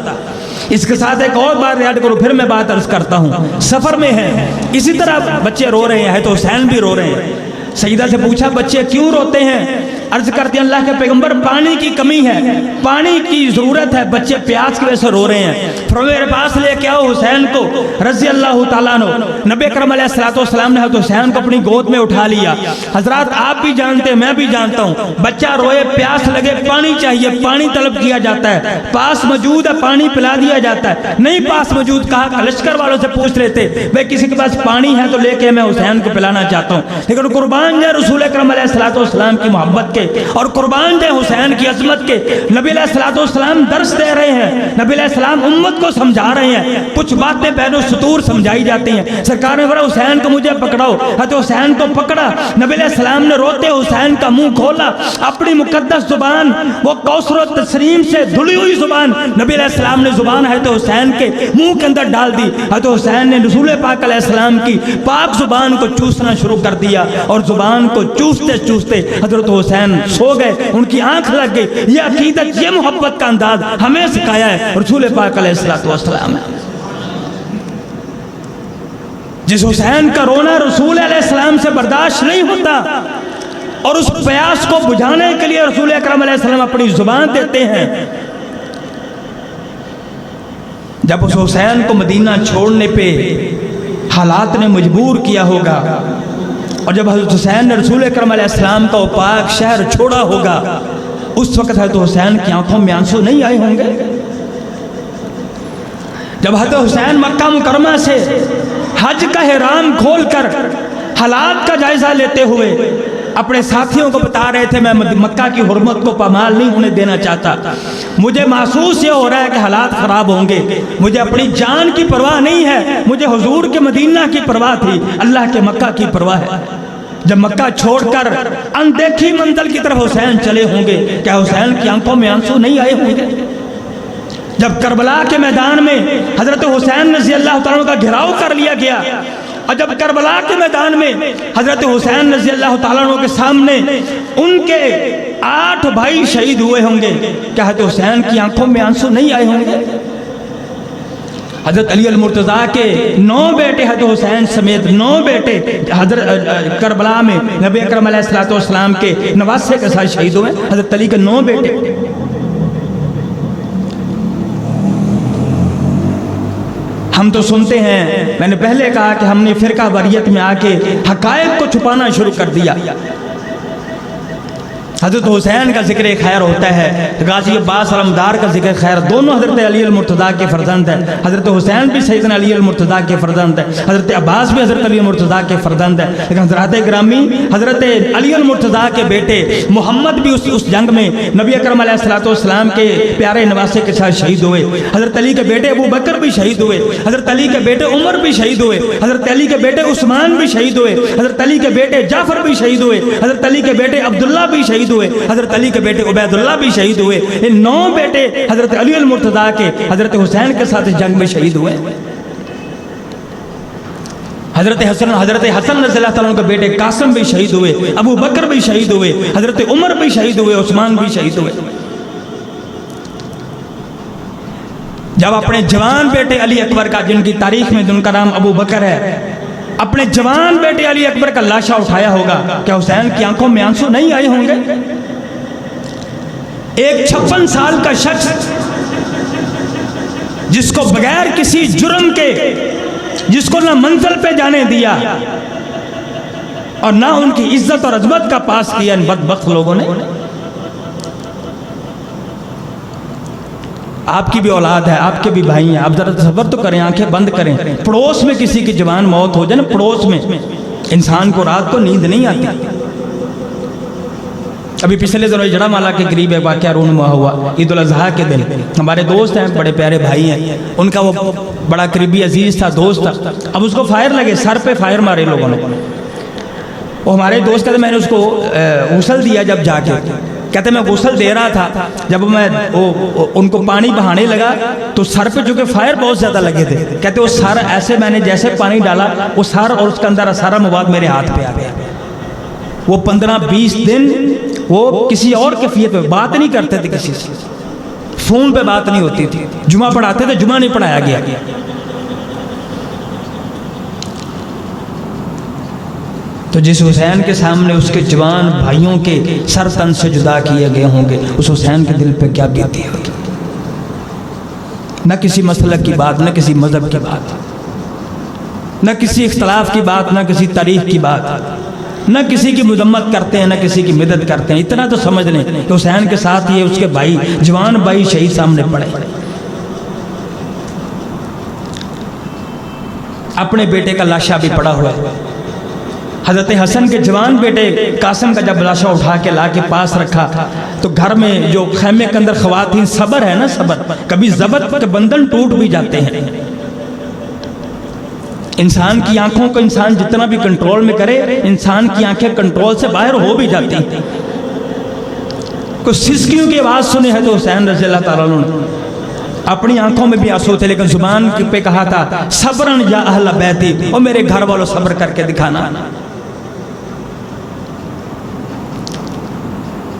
इसके साथ एक और बात याद करो, फिर मैं बात अर्ज करता हूँ। सफ़र में है, इसी तरह बच्चे रो रहे हैं तो हुसैन भी रो रहे हैं। सईदा से पूछा बच्चे क्यों रोते हैं? अर्ज करते हैं अल्लाह के पैगंबर पानी की कमी है, पानी की ज़रूरत है, बच्चे प्यास की वजह से रो रहे हैं, फिर मेरे पास लेके आओ हुसैन को रज़ी अल्लाह ताला अन्हु। नबी अकरम अलैहिस्सलाम ने हुसैन को अपनी गोद में उठा लिया। हजरात आप भी जानते हैं, मैं भी जानता हूँ, बच्चा रोए, प्यास लगे, पानी चाहिए, पानी तलब किया जाता है, पास मौजूद है पानी पिला दिया जाता है, नहीं पास मौजूद कहा लश्कर वालों से पूछ लेते भाई किसी के पास पानी है तो लेके मैं हुसैन को पिलाना चाहता हूँ। लेकिन कुर्बान कुर्बान जाए रसूल अकरम अलैहिस्सलाम की मोहब्बत के, और कुर्बान जाए हुसैन की अजमत के। नबी अलैहिस्सलाम दर्स दे रहे हैं, नबी अलैहिस्सलाम उम्मत को समझा रहे हैं, कुछ बातें बैनो सुतूर समझाई जाती हैं। सरकार ने बोला हुसैन को मुझे पकड़ाओ, तो हुसैन को पकड़ा। नबी अलैहिस्सलाम ने रोते हुसैन का मुंह खोला, अपनी मुकद्दस जुबान, वो कौसर और तस्रीम से धुली हुई जुबान नबी अलैहिस्सलाम ने जुबान है तो हुसैन के मुंह के अंदर डाल दी। तो हुसैन ने रसूल पाक अलैहिस्सलाम की पाक जुबान को चूसना शुरू कर दिया, और जुबान को चूसते चूसते हजरत हुसैन सो गए, उनकी आंख लग गई। ये अकीदत, ये मोहब्बत का अंदाज हमें सिखाया है रसूल पाक अलैहिस्सलाम ने। जिस हुसैन का रोना रसूल अलैहिस्सलाम से बर्दाश्त नहीं होता, और उस प्यास को बुझाने के लिए रसूल अकरम अलैहिस्सलाम अपनी जुबान देते हैं। जब उस हुसैन को मदीना छोड़ने पे हालात ने मजबूर किया होगा, और जब हज़रत हुसैन ने रसूल अकरम अलैहिस्सलाम का पाक शहर छोड़ा होगा, उस वक्त हज़रत हुसैन की आंखों में आंसू नहीं आए होंगे। जब हज़रत हुसैन मक्का मुकरमा से हज का हिराम खोलकर हालात का जायजा लेते हुए अपने साथियों को बता रहे थे, मैं मक्का की हुर्मत को पामाल नहीं होने देना चाहता, मुझे महसूस ये हो रहा है कि हालात ख़राब होंगे, मुझे अपनी जान की परवाह नहीं है, मुझे हुजूर के मदीना की परवाह थी, अल्लाह के मक्का की परवाह है। जब मक्का छोड़कर अनदेखी मंजिल की तरफ हुसैन चले होंगे, क्या हुसैन की आंखों में आंसू नहीं आए होंगे? जब करबला के मैदान में हज़रत हुसैन रज़ी अल्लाह तआला का घेराव कर लिया गया, और जब करबला के मैदान में हज़रत हुसैन रज़ी अल्लाह तआला के सामने उनके 8 भाई शहीद हुए होंगे, क्या हज़रत हुसैन की आंखों में आंसू नहीं आए होंगे? हज़रत अली अल-मुर्तज़ा के 9 बेटे हज़रत हुसैन समेत 9 बेटे हज़रत करबला में नबी अकरम अलैहिस्सलाम के नवासे के साथ शहीद हुए। हज़रत अली के 9 बेटे। हम तो सुनते हैं, मैंने पहले कहा कि हमने फिरका वरीयत में आके हकायक को छुपाना शुरू कर दिया। हज़रत हुसैन का जिक्र खैर होता है, गाजी अब्बास अलमदार का जिक्र खैर, दोनों हज़रत अली अल-मुर्तज़ा के फ़र्जंद हैं। हज़रत हुसैन भी सैयदना अली अल-मुर्तज़ा के फ़र्जंद हैं, हज़रत अब्बास भी हज़रत अली अल-मुर्तज़ा के फ़र्जंद हैं। लेकिन हज़रत ग्रामी हज़रत अली अल-मुर्तज़ा के बेटे मोहम्मद भी उस जंग में नबी अकरम अलैहिस्सलाम के प्यारे नवासे के साथ शहीद हुए। हज़रत अली के बेटे अबू बकर भी शहीद हुए, हज़रत अली के बेटे उमर भी शहीद हुए, हज़रत अली के बेटे उस्मान भी शहीद हुए, हज़रत अली के बेटे जाफ़र भी शहीद हुए, हज़रत अली के बेटे अब्दुल्ला भी शहीद हुए, हज़रत अली के बेटे उबैदुल्लाह भी शहीद हुए। इन 9 बेटे हज़रत अली अल-मुर्तज़ा के हज़रत हुसैन के साथ जंग में शहीद हुए। हज़रत हसन रज़ी अल्लाह तआला के बेटे कासिम भी शहीद हुए, अबू बकर भी शहीद हुए, हज़रत उमर भी शहीद हुए, उस्मान भी शहीद हुए। जब अपने जवान बेटे अली अकबर का, जिनकी तारीख में जिनका नाम अबू बकर है, अपने जवान बेटे अली अकबर का लाशा उठाया होगा, क्या हुसैन की आंखों में आंसू नहीं आए होंगे? एक 56 साल का शख्स जिसको बगैर किसी जुर्म के, जिसको ना मंजिल पे जाने दिया और ना उनकी इज्जत और अजमत का पास किया इन बदबख्त लोगों ने। आपकी भी औलाद है, आपके भी भाई हैं, आप जरा सब्र तो करें, आंखें बंद करें। पड़ोस में किसी की जवान मौत हो जाए ना, पड़ोस में इंसान को रात को नींद नहीं आती। अभी पिछले दिनों जड़ामाला के करीब एक वाक़या रूनुमा हुआ, ईद उल अज़हा के दिन। हमारे दोस्त हैं, बड़े प्यारे भाई हैं, उनका वो बड़ा करीबी अजीज़ था, दोस्त था। अब उसको फायर लगे, सर पे फायर मारे लोगों ने। वो हमारे दोस्त कहते, मैंने उसको गुस्ल दिया जब जाके, कहते मैं गुस्ल दे रहा था, जब मैं उनको पानी बहाने लगा तो सर पे चूँकि फायर बहुत ज़्यादा लगे थे, कहते वो सर ऐसे मैंने जैसे पानी डाला, वो सर और उसके अंदर सारा मवाद मेरे हाथ पे आ गया। वो 15-20 दिन वो किसी और कैफियत पे बात नहीं करते थे, किसी से फ़ोन पे बात नहीं होती थी। जुमा पढ़ाते थे, जुमा नहीं पढ़ाया गया। तो जिस हुसैन के सामने उसके जवान भाइयों के सर तन से जुदा किए गए होंगे, उस हुसैन के दिल पे क्या बीती होगी? न किसी मसलक की बात, न किसी मजहब की बात, न किसी इख्तलाफ की बात, न किसी तारीख की बात, न किसी की मजम्मत करते हैं, न किसी की मदद करते हैं। इतना तो समझ लें कि हुसैन के साथ ये उसके भाई, जवान भाई शहीद सामने पड़े, अपने बेटे का लाशा भी पड़ा हुआ है। हज़रत हसन के जवान बेटे कासिम का जब लाशा उठा के ला के पास रखा तो घर में जो खैमे के अंदर ख़वातीन, सब्र है ना, सब्र, कभी ज़बत के बंधन टूट भी जाते हैं। इंसान की आंखों को इंसान जितना भी कंट्रोल में करे, इंसान की आंखें कंट्रोल से बाहर हो भी जाती हैं। कुछ सिसकियों की आवाज़ सुनी है तो हुसैन रज़ी अल्लाह ताला अन्हु ने अपनी आंखों में भी आंसू थे, लेकिन जुबान पे कहा था सब्रन या अहल बैती, और मेरे घर वालों सब्र करके दिखाना।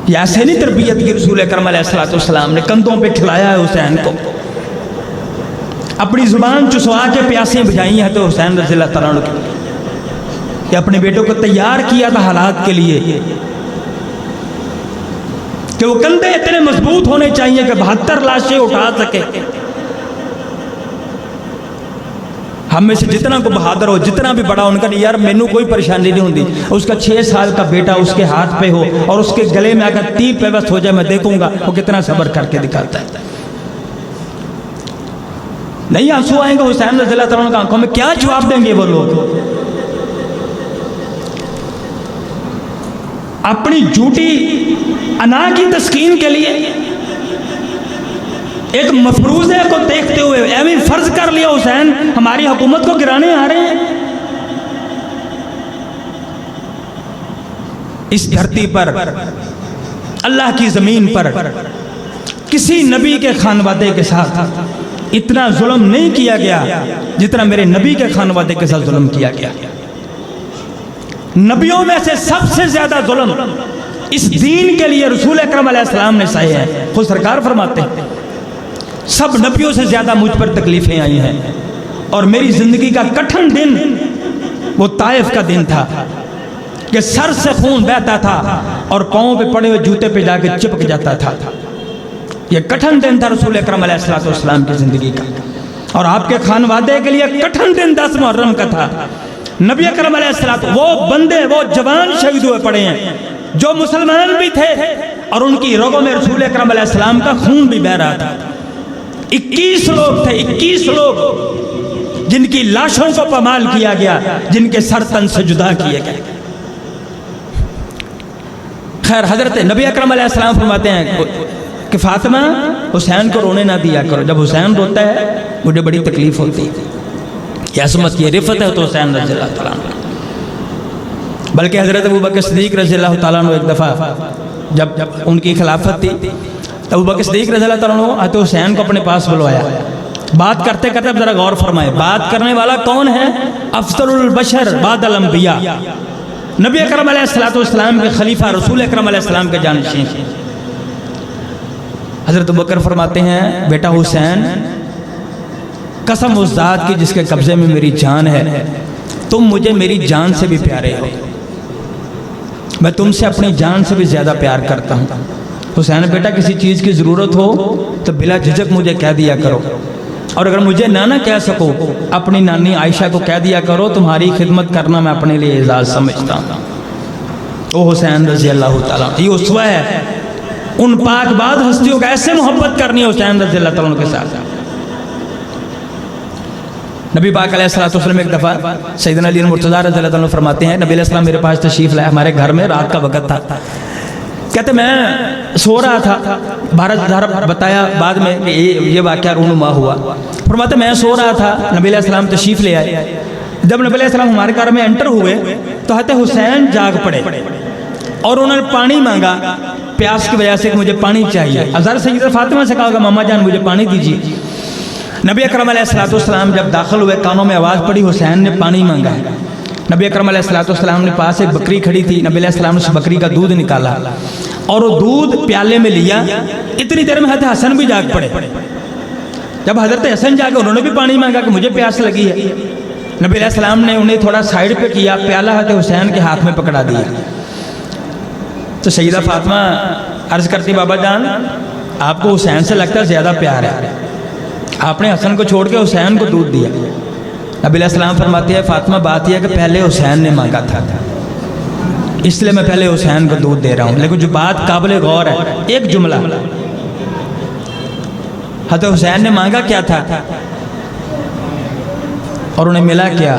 ये ऐसे नहीं तरबियत की रसूल अकरम अलैहिस्सलाम ने कंधों पे खिलाया है हुसैन को, अपनी जुबान चुसवा के प्यासें बुझाई हैं तो हुसैन रज़ी अल्लाह ताला अन्हु ने अपने बेटों को तैयार किया था हालात के लिए कि वो कंधे इतने मजबूत होने चाहिए कि 72 लाशें उठा सके। हम में से जितना को बहादुर हो, जितना भी बड़ा, उनका नहीं यार मैनू कोई परेशानी नहीं होती, उसका 6 साल का बेटा उसके हाथ पे हो और उसके गले में अगर तीर पेवस्त हो जाए, मैं देखूंगा वो कितना सब्र करके दिखाता है। नहीं आंसू आएंगे हुसैन रज़ी अल्लाह ताला अन्हु की आंखों में, क्या जवाब देंगे वो लोग? अपनी झूठी अना की तस्कीन के लिए एक मफरूज़े को देखते हुए ऐसे फर्ज कर लिया हुसैन हमारी हुकूमत को गिराने आ रहे हैं। इस धरती पर, अल्लाह की ज़मीन पर किसी नबी के खानवादे के साथ इतना जुल्म नहीं किया गया जितना मेरे नबी के खानवादे के साथ जुल्म किया गया। नबियों में से सबसे ज्यादा जुल्म इस दीन के लिए रसूल अकरम अलैहिस्सलाम ने सहे हैं। खुद सरकार फरमाते हैं सब नबियों से ज्यादा मुझ पर तकलीफें आई हैं, और मेरी जिंदगी का कठिन दिन वो ताइफ का दिन था कि सर से खून बहता था और पाँव पे पड़े हुए जूते पे जाके चिपक जाता था। यह कठिन दिन था रसूल अकरम अलैहिस्सलाम की जिंदगी का, और आपके खानवादे के लिए कठिन दिन 10 मुहर्रम का था। नबी अकरम अलैहिस्सलाम वो बंदे, वो जवान शहीद हुए पड़े हैं जो मुसलमान भी थे और उनकी रगों में रसूल अकरम अलैहिस्सलाम का खून भी बह रहा था। 21 लोग थे, 21 लोग जिनकी लाशों को पमाल किया गया, जिनके सर तन से जुदा किए गए। खैर हजरत नबी अकरम अलैहिस्सलाम फरमाते हैं कि फातिमा हुसैन को रोने ना दिया करो, जब हुसैन रोता है मुझे बड़ी तकलीफ होती है। ये असमत, ये रिफत है तो हुसैन रज़ी अल्लाह ताला अन्हु। बल्कि हज़रत अबू बकर सिद्दीक़ रज़ी अल्लाह ताला अन्हु एक दफ़ा जब उनकी खिलाफत थी तो अबू बकर सिद्दीक़ रज़ी अल्लाह ताला अन्हु तो हुसैन को अपने पास बुलवाया। बात करते करते अब ज़रा गौर फरमाए, बात करने वाला कौन है? अफ़ज़लुल बशर बादल अंबिया, नबी अकरम अलैहिस्सलाम के खलीफा, रसूल अकरम अलैहिस्सलाम के जानशीन। हज़रत अबू बकर फरमाते हैं बेटा हुसैन, कसम उस ज़ात की जिसके कब्ज़े में मेरी जान है, तुम मुझे मेरी जान से भी प्यारे हो, मैं तुमसे अपनी जान से भी ज़्यादा प्यार करता हूँ। हुसैन बेटा किसी चीज़ की ज़रूरत हो तो बिला झिझक मुझे कह दिया करो, और अगर मुझे ना कह सको अपनी नानी आयशा को कह दिया करो, तुम्हारी खिदमत करना मैं अपने लिए एजाज़ समझता हूँ। ओ हुसैन रज़ी अल्लाह ताला, ये उसवा है उन पाकबाज हस्तियों का, ऐसे मोहब्बत करनी है हुसैन रज़ी अल्लाह ताला के साथ। नबी पाक अलैहिस्सलातु वस्सलाम एक दफ़ा सैयदना अली मुर्तज़ा रज़ी अल्लाह ताला फरमाते हैं नबी अलैहिस्सलाम मेरे पास तशरीफ़ लाए हमारे घर में, रात का वक़्त था। कहते मैं सो रहा था, भारत बताया बाद में कि ये वाक़या रूनुमा हुआ। फरमाते मैं सो रहा था, नबी अलैहिस्सलाम तशरीफ़ ले आए। जब नबी अलैहिस्सलाम हमारे घर में एंटर हुए तो हज़रत हुसैन जाग पड़े और उन्होंने पानी मांगा, प्यास की वजह से मुझे पानी चाहिए। हज़रत सैयदा फातिमा से कहा मामा जान मुझे पानी दीजिए। नबी अकरम अलैहिस्सलाम जब दाखिल हुए, कानों में आवाज़ पड़ी हुसैन ने पानी मांगा है। नबी अकरम अलैहिस्सलाम ने पास एक बकरी खड़ी थी, नबी अलैहिस्सलाम ने उस बकरी का दूध निकाला और वो दूध प्याले में लिया। इतनी देर में हज़रत हसन भी जाग पड़े। जब हज़रत हसन जागे उन्होंने भी पानी मांगा कि मुझे प्यास लगी है। नबी अलैहिस्सलाम ने उन्हें थोड़ा साइड पे किया, प्याला हज़रत हुसैन के हाथ में पकड़ा दिया। तो सैयदा फातिमा अर्ज़ करती बाबा जान आपको हुसैन से लगता है ज़्यादा प्यार है, आपने हसन को छोड़ के हुसैन को दूध दिया। नबी अलैहिस्सलाम फरमाती है फातिमा बात यह है कि पहले हुसैन ने मांगा था इसलिए मैं पहले हुसैन को दूध दे रहा हूँ। लेकिन जो बात काबिल गौर है, एक जुमला हज़रत हुसैन ने मांगा क्या था और उन्हें मिला क्या?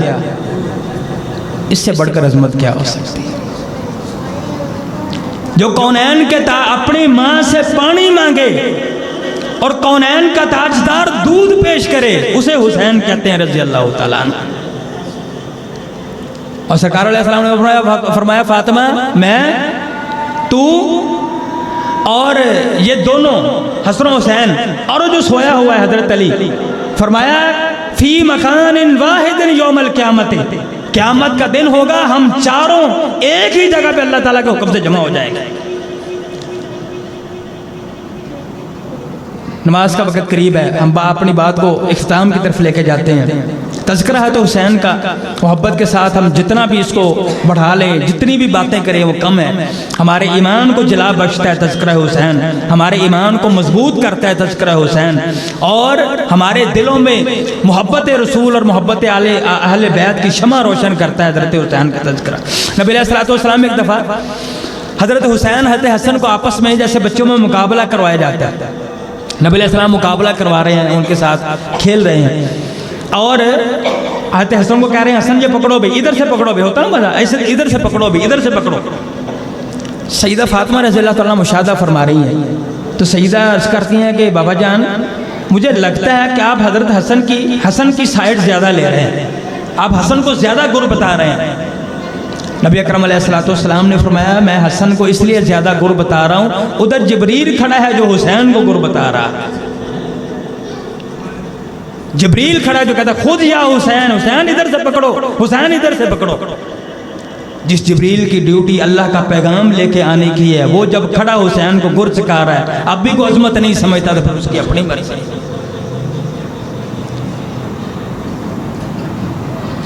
इससे बढ़कर अजमत क्या हो सकती है? जो कौनैन के अपनी माँ से पानी मांगे और कौनैन का ताजदार दूध पेश करे, उसे हुसैन कहते हैं रज़ी अल्लाह तआला अन्हु। और सरकार अलैहिस्सलाम ने फरमाया फातिमा, मैं, तू और ये दोनों हसन हुसैन और जो सोया हुआ है हजरत अली, फरमाया फी मकान वाहिदिन यौमल क़यामत, क़यामत का दिन होगा, हम चारों एक ही जगह पे अल्लाह ताला के हुक्म से जमा हो जाएंगे। नमाज का वक़्त करीब है, हम अपनी बात को इख्तिताम की तरफ लेके जाते हैं। तज़किरा है तो हुसैन का, मोहब्बत के साथ हम जितना भी इसको बढ़ा लें, जितनी भी बातें करें वो कम है। हमारे ईमान को जला बख्शता है तज़किरा हुसैन, हमारे ईमान को मजबूत करता है तज़किरा हुसैन, और हमारे दिलों में मोहब्बत रसूल और मोहब्बत अहले बैत की शमा रोशन करता है हज़रत हुसैन का तज़किरा। नबी अलैहिस्सलातु वस्सलाम एक दफ़ा हज़रत हुसैन हज़रत हसन को आपस में जैसे बच्चों में मुकाबला करवाया जाता है, नबी अलैहिस्सलाम मुकाबला करवा रहे हैं, उनके साथ खेल रहे हैं और हज़रत हसन को कह रहे हैं, हसन ये पकड़ो भाई, इधर से पकड़ो भाई, होता ना मजा, ऐसे इधर से पकड़ो भाई, इधर से पकड़ो। सईदा फातिमा रज़ियल्लाहु तआला मुशाहदा फरमा रही हैं, तो सईदा अर्ज़ करती हैं कि बाबा जान, मुझे लगता है कि आप हज़रत हसन की साइड ज़्यादा ले रहे हैं, आप हसन को ज़्यादा गुर बता रहे हैं। नबी अकरम अलैहिस्सलातु वस्सलाम ने फरमाया, मैं हसन को इसलिए ज़्यादा गुर बता रहा हूँ, उधर जिब्रील खड़ा है जो हुसैन को गुर बता रहा है। जिब्रील खड़ा जो कहता खुद या हुसैन, हुसैन इधर से पकड़ो, हुसैन इधर से पकड़ो। जिस जिब्रील की ड्यूटी अल्लाह का पैगाम लेके आने की है, वो जब खड़ा हुसैन को गुर सिखा रहा है, अब भी कोई अजमत नहीं समझता तो फिर उसकी अपनी मर्जी।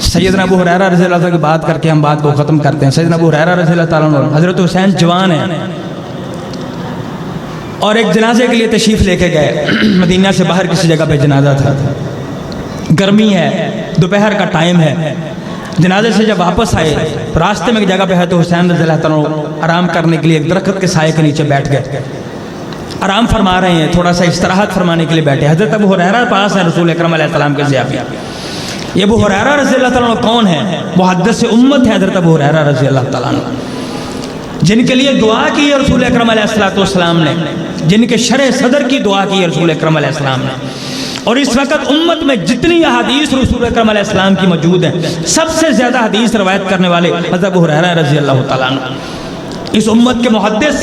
सैयदना अबू हुरैरा रज़ियल्लाहु अन्हु की बात करके हम बात को ख़त्म करते हैं। सैयदना अबू हुरैरा रज़ियल्लाहु ताला अन्हु, हज़रत हुसैन जवान है और एक जनाजे के लिए तशरीफ़ लेके गए, मदीना से बाहर किसी जगह पे जनाजा था, गर्मी है, दोपहर का टाइम है। जनाजे से जब वापस आए, रास्ते में एक जगह पे है तो हुसैन रज़ियल्लाहु ताला अन्हु आराम करने के लिए एक दरख्त के साए के नीचे बैठ गए, आराम फरमा रहे हैं, थोड़ा सा इस्तराहत फरमाने के लिए बैठे। हज़रत अबू हुरैरा पास है रसूल अकरम अलैहिस्सलाम के ज़ियाफ़ी। ये अबू हुरैरा रज़ियल्लाहु ताला अन्हु कौन है? मुहद्दिस उम्मत है हज़रत अबू हुरैरा रज़ियल्लाहु ताला अन्हु, जिनके लिए दुआ की है रसूल अकरम अलैहिस्सलातु वस्सलाम ने, जिनके शरे सदर की दुआ की है रसूल अकरम अलैहिस्सलाम ने। और इस वक्त उम्मत में जितनी अहादीस रसूल अकरम अलैहिस्सलाम की मौजूद है, सबसे ज़्यादा हदीस रवायत करने वाले हज़रत अबू हुरैरा रज़ियल्लाहु ताला अन्हु। इस उम्मत के मुहद्दिस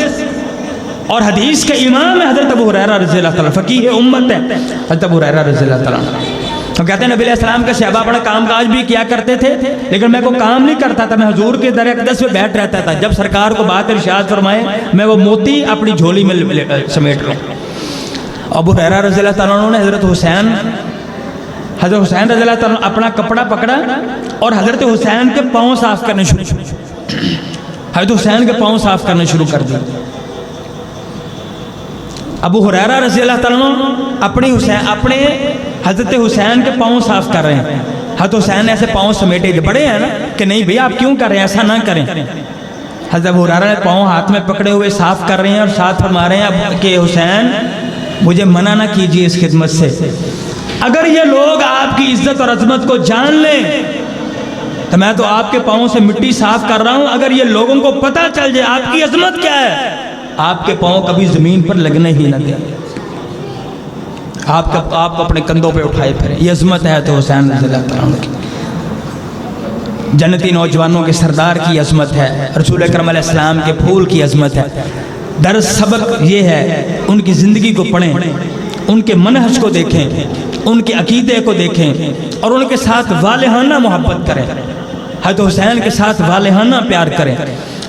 और हदीस के इमाम है हज़रत अबू हुरैरा रज़ियल्लाहु ताला, फ़क़ीह उम्मत है हज़रत अबू हुरैरा रज़ियल्लाहु ताला। तो कहते हैं नबी अलैहिस्सलाम के सहाबा अपना काम काज भी किया करते थे, लेकिन मैं को काम नहीं करता था, मैं हुजूर के दर अक़दस में बैठ रहता था। जब सरकार को बात इरशाद फरमाए, मैं वो मोती अपनी झोली में समेट लूँ। अबू हुरैरा रज़ियल्लाहु ताला अन्हु ने हज़रत हुसैन रज़ियल्लाहु ताला अपना कपड़ा पकड़ा और हज़रत हुसैन के पाँव साफ करने शुरू हज़रत हुसैन के पाँव साफ करने शुरू कर दिए। अबू हुरैरा रज़ियल्लाहु ताला अन्हु अपने हज़रत हुसैन के पाँव साफ कर रहे हैं। हज़रत हुसैन ऐसे पाँव समेटे बड़े हैं ना कि नहीं भैया आप क्यों कर रहे हैं, ऐसा ना करें। हज़रत अबू हुरैरा ने पाँव हाथ में पकड़े हुए साफ कर रहे हैं और साथ फरमा रहे हैं कि हुसैन मुझे मना ना कीजिए इस खिदमत से। अगर ये लोग आपकी इज्जत और अजमत को जान लें तो मैं तो आपके पाँव से मिट्टी साफ कर रहा हूँ, अगर ये लोगों को पता चल जाए आपकी अजमत क्या है, आपके पाँव कभी ज़मीन पर लगने ही न दें, आप अपने कंधों पे उठाए फिरें। ये अजमत है तो हुसैन रज़ियल्लाहु ताला अन्हु की, जन्नती नौजवानों के सरदार की अजमत है, रसूल अकरम अलैहिस्सलाम के फूल की अजमत है। दरअस सबक ये है, उनकी ज़िंदगी को पढ़ें, उनके मनहज को देखें, उनके अकीदे को देखें और उनके साथ वालिहाना मोहब्बत करें। हज़रत हुसैन के साथ वालिहाना प्यार करें,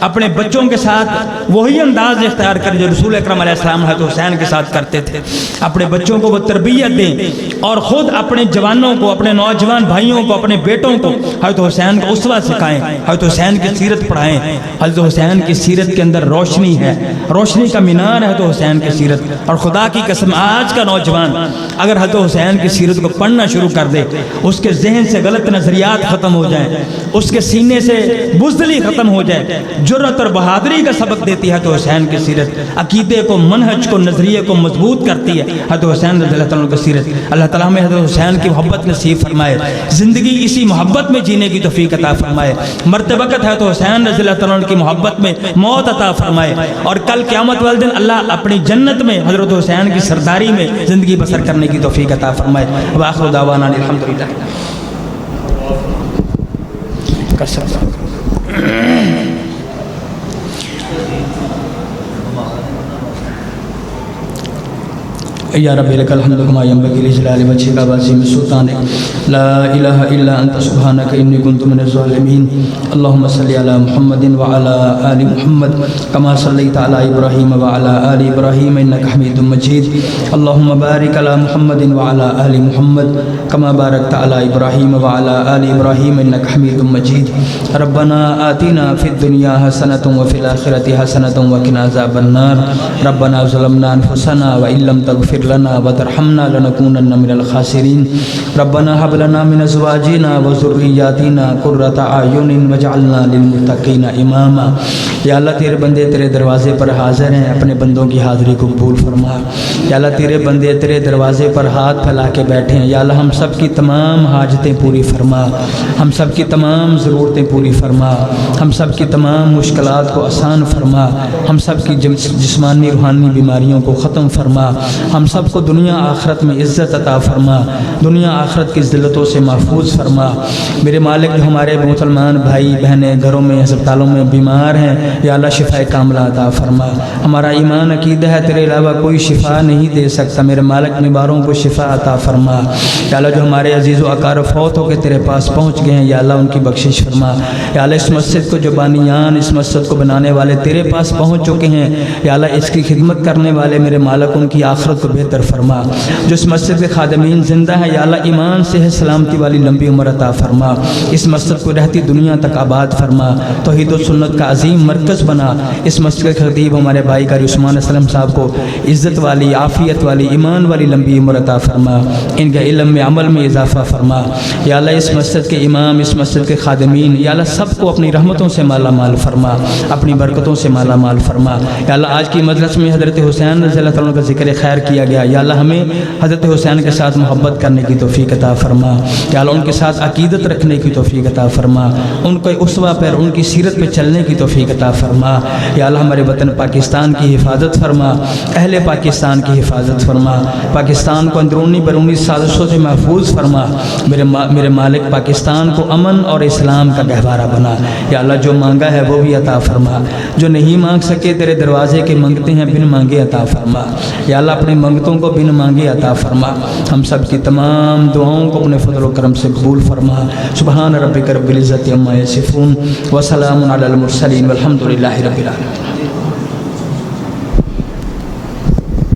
अपने बच्चों के साथ वही अंदाज इख्तियार करें जो रसूल अकरम अलैहिस्सलाम हज़रत हुसैन के साथ करते थे। अपने बच्चों को वो तरबियत दें और ख़ुद अपने जवानों को, अपने नौजवान भाइयों को, अपने बेटों को हज़रत हुसैन का उसवा सिखाएं, हज़रत हुसैन की सीरत पढ़ाएं। हज़रत हुसैन की सीरत के अंदर रोशनी है, रोशनी का मीनार है हज़रत हुसैन की सीरत। और खुदा की कसम आज का नौजवान अगर हज़रत हुसैन की सीरत को पढ़ना शुरू कर दे, उसके जहन से गलत नज़रियात ख़त्म हो जाएँ, उसके सीने से बुज़दिली ख़त्म हो जाए, जुर्रत और बहादुरी का सबक देती है। तो हुसैन की सीरत अकीदे को, मनहज को, नज़रिए को मजबूत करती है। हज़रत हुसैन रज़ियल्लाहु ताला की सीरत, अल्लाह ताला हमें हज़रत हुसैन की मोहब्बत नसीब फरमाए, ज़िंदगी इसी मोहब्बत में जीने की तौफीक अता फरमाए। मरते वक़्त है तो हुसैन रज़ियल्लाहु ताला की मोहब्बत में मौत अता फरमाए और कल क़यामत वाले दिन अल्लाह अपनी जन्नत में हज़रत हुसैन की सरदारी में ज़िंदगी बसर करने की तौफीक अता फरमाए। व आखिरु दावाना अल्हम्दुलिल्लाह। या रब्बी लकल हम्दु कमा यंबगी लिजलाली वजहिका वअज़ीम सुल्तानिक ला इलाहा इल्ला अन्ता सुब्हानका इन्नी कुन्तु मिनज़ ज़ालिमीन। अल्लाहुम्मा सल्लि अला मुहम्मदिन व अला आलि मुहम्मद कमा सल्लैता अला इब्राहीम व अला आलि इब्राहीम इन्नका हमीदुम मजीद। अल्लाहुम्मा बारिक अला मुहम्मदिन व अला आलि मुहम्मद कमा बारकता अला इब्राहीम व अला आलि इब्राहीम इन्नका हमीदुम मजीद। रब्बना आतिना फिद दुनिया हसनतन व फिल आखिरति हसनतन व क़िना अज़ाबन्नार। रब्बना ज़लमना अनफुसना व इल्लम तग़फिर लना व तरहमना लनकूनन्ना मिनल खासिरीन। रब्बना हब लना मिन अज़वाजिना व ज़ुर्रिय्यातिना क़ुर्रता अयुनिन वजअलना लिलमुत्तक़ीना इमामा। या अल्लाह तेरे बंदे तेरे दरवाज़े पर हाज़िर हैं, अपने बंदों की हाज़िरी को कबूल फरमा। या अल्लाह तेरे बंदे तेरे दरवाज़े पर हाथ फैला के बैठे हैं। या अल्लाह हम सब की तमाम हाजतें पूरी फरमा, हम सब की तमाम ज़रूरतें पूरी फरमा, हम सब की तमाम मुश्किलात को आसान फरमा, हम सब की जिस्मानी रूहानी बीमारियों को ख़त्म फरमा, हम सबको दुनिया आखरत में इज़्ज़त अता फरमा, दुनिया आखरत की ज़िल्लतों से महफूज फरमा। मेरे मालिक जो हमारे मुसलमान भाई बहनें घरों में अस्पतालों में बीमार हैं, या अल्लाह शिफा कामला अता फरमा। हमारा ईमान अकीदा है तेरे अलावा कोई शिफा नहीं दे सकता। मेरे मालिक बीमारों को शिफा अता फरमा। या अल्लाह जो हमारे अजीज़ व अकार फ़ौत हो के तेरे पास पहुँच गए हैं, या अल्लाह उनकी बख्शिश फरमा। या अल्लाह इस मस्जिद को जो बानियान, इस मस्जिद को बनाने वाले तेरे पास पहुँच चुके हैं, या अल्लाह इसकी खिदमत करने वाले मेरे मालिक उनकी आखिरत को बेहतर फरमा। जो इस मस्जिद के खादिमीन जिंदा है, या अल्लाह ईमान से है सलामती वाली लंबी उम्र अता फरमा। इस मस्जिद को रहती दुनिया तक आबाद फरमा, तौहीद व सुन्नत का अजीम मरकज़ बना। इस मस्जिद के खतीब हमारे भाई कारी उस्मान असलम साहब को इज़्ज़त वाली, आफ़ियत वाली, ईमान वाली लंबी उम्र अता फरमा। इनके इल्म में, अमल में इजाफ़ा फरमा। या अल्लाह इस मस्जिद के इमाम, इस मस्जिद के खादिमीन, या अल्लाह सबको अपनी रहमतों से माला माल फरमा, अपनी बरकतों से माला माल फरमा। या अल्लाह आज की मजलिस में हज़रत हुसैन रज़ियल्लाहु ताला का ज़िक्र खैर किया गया। या अल्लाह हमें हज़रत हुसैन के साथ मोहब्बत करने की तौफ़ीक अता फरमा। या अल्लाह उनके साथ अकीदत रखने की तौफ़ीक अता फरमा, उनको उसवा पर, उनकी सीरत पर चलने की तौफ़ीक अता फरमा। या अल्लाह हमारे वतन पाकिस्तान की हिफाजत फरमा, अहले पाकिस्तान की हिफाजत फरमा, पाकिस्तान को अंदरूनी बैरूनी साजिशों से महफूज फरमा। मेरे मालिक पाकिस्तान को अमन और इस्लाम का गहवारा बना। या अल्लाह जो मांगा है वो भी अता फरमा, जो नहीं मांग सके तेरे दरवाजे के मंगते हैं बिन मांगे अता फरमा। या अल्लाह अपनी मंगतों को बिन मांगे अता फरमा। हम सब की तमाम दुआओं को अपने फज़ल व करम से कबूल फरमा। सुबहान रब्बिक रब्बिल इज़्ज़ति अम्मा यसिफून व सलामुन अलल मुरसलीन वल्हम्दुलिल्लाहि रब्बिल आलमीन।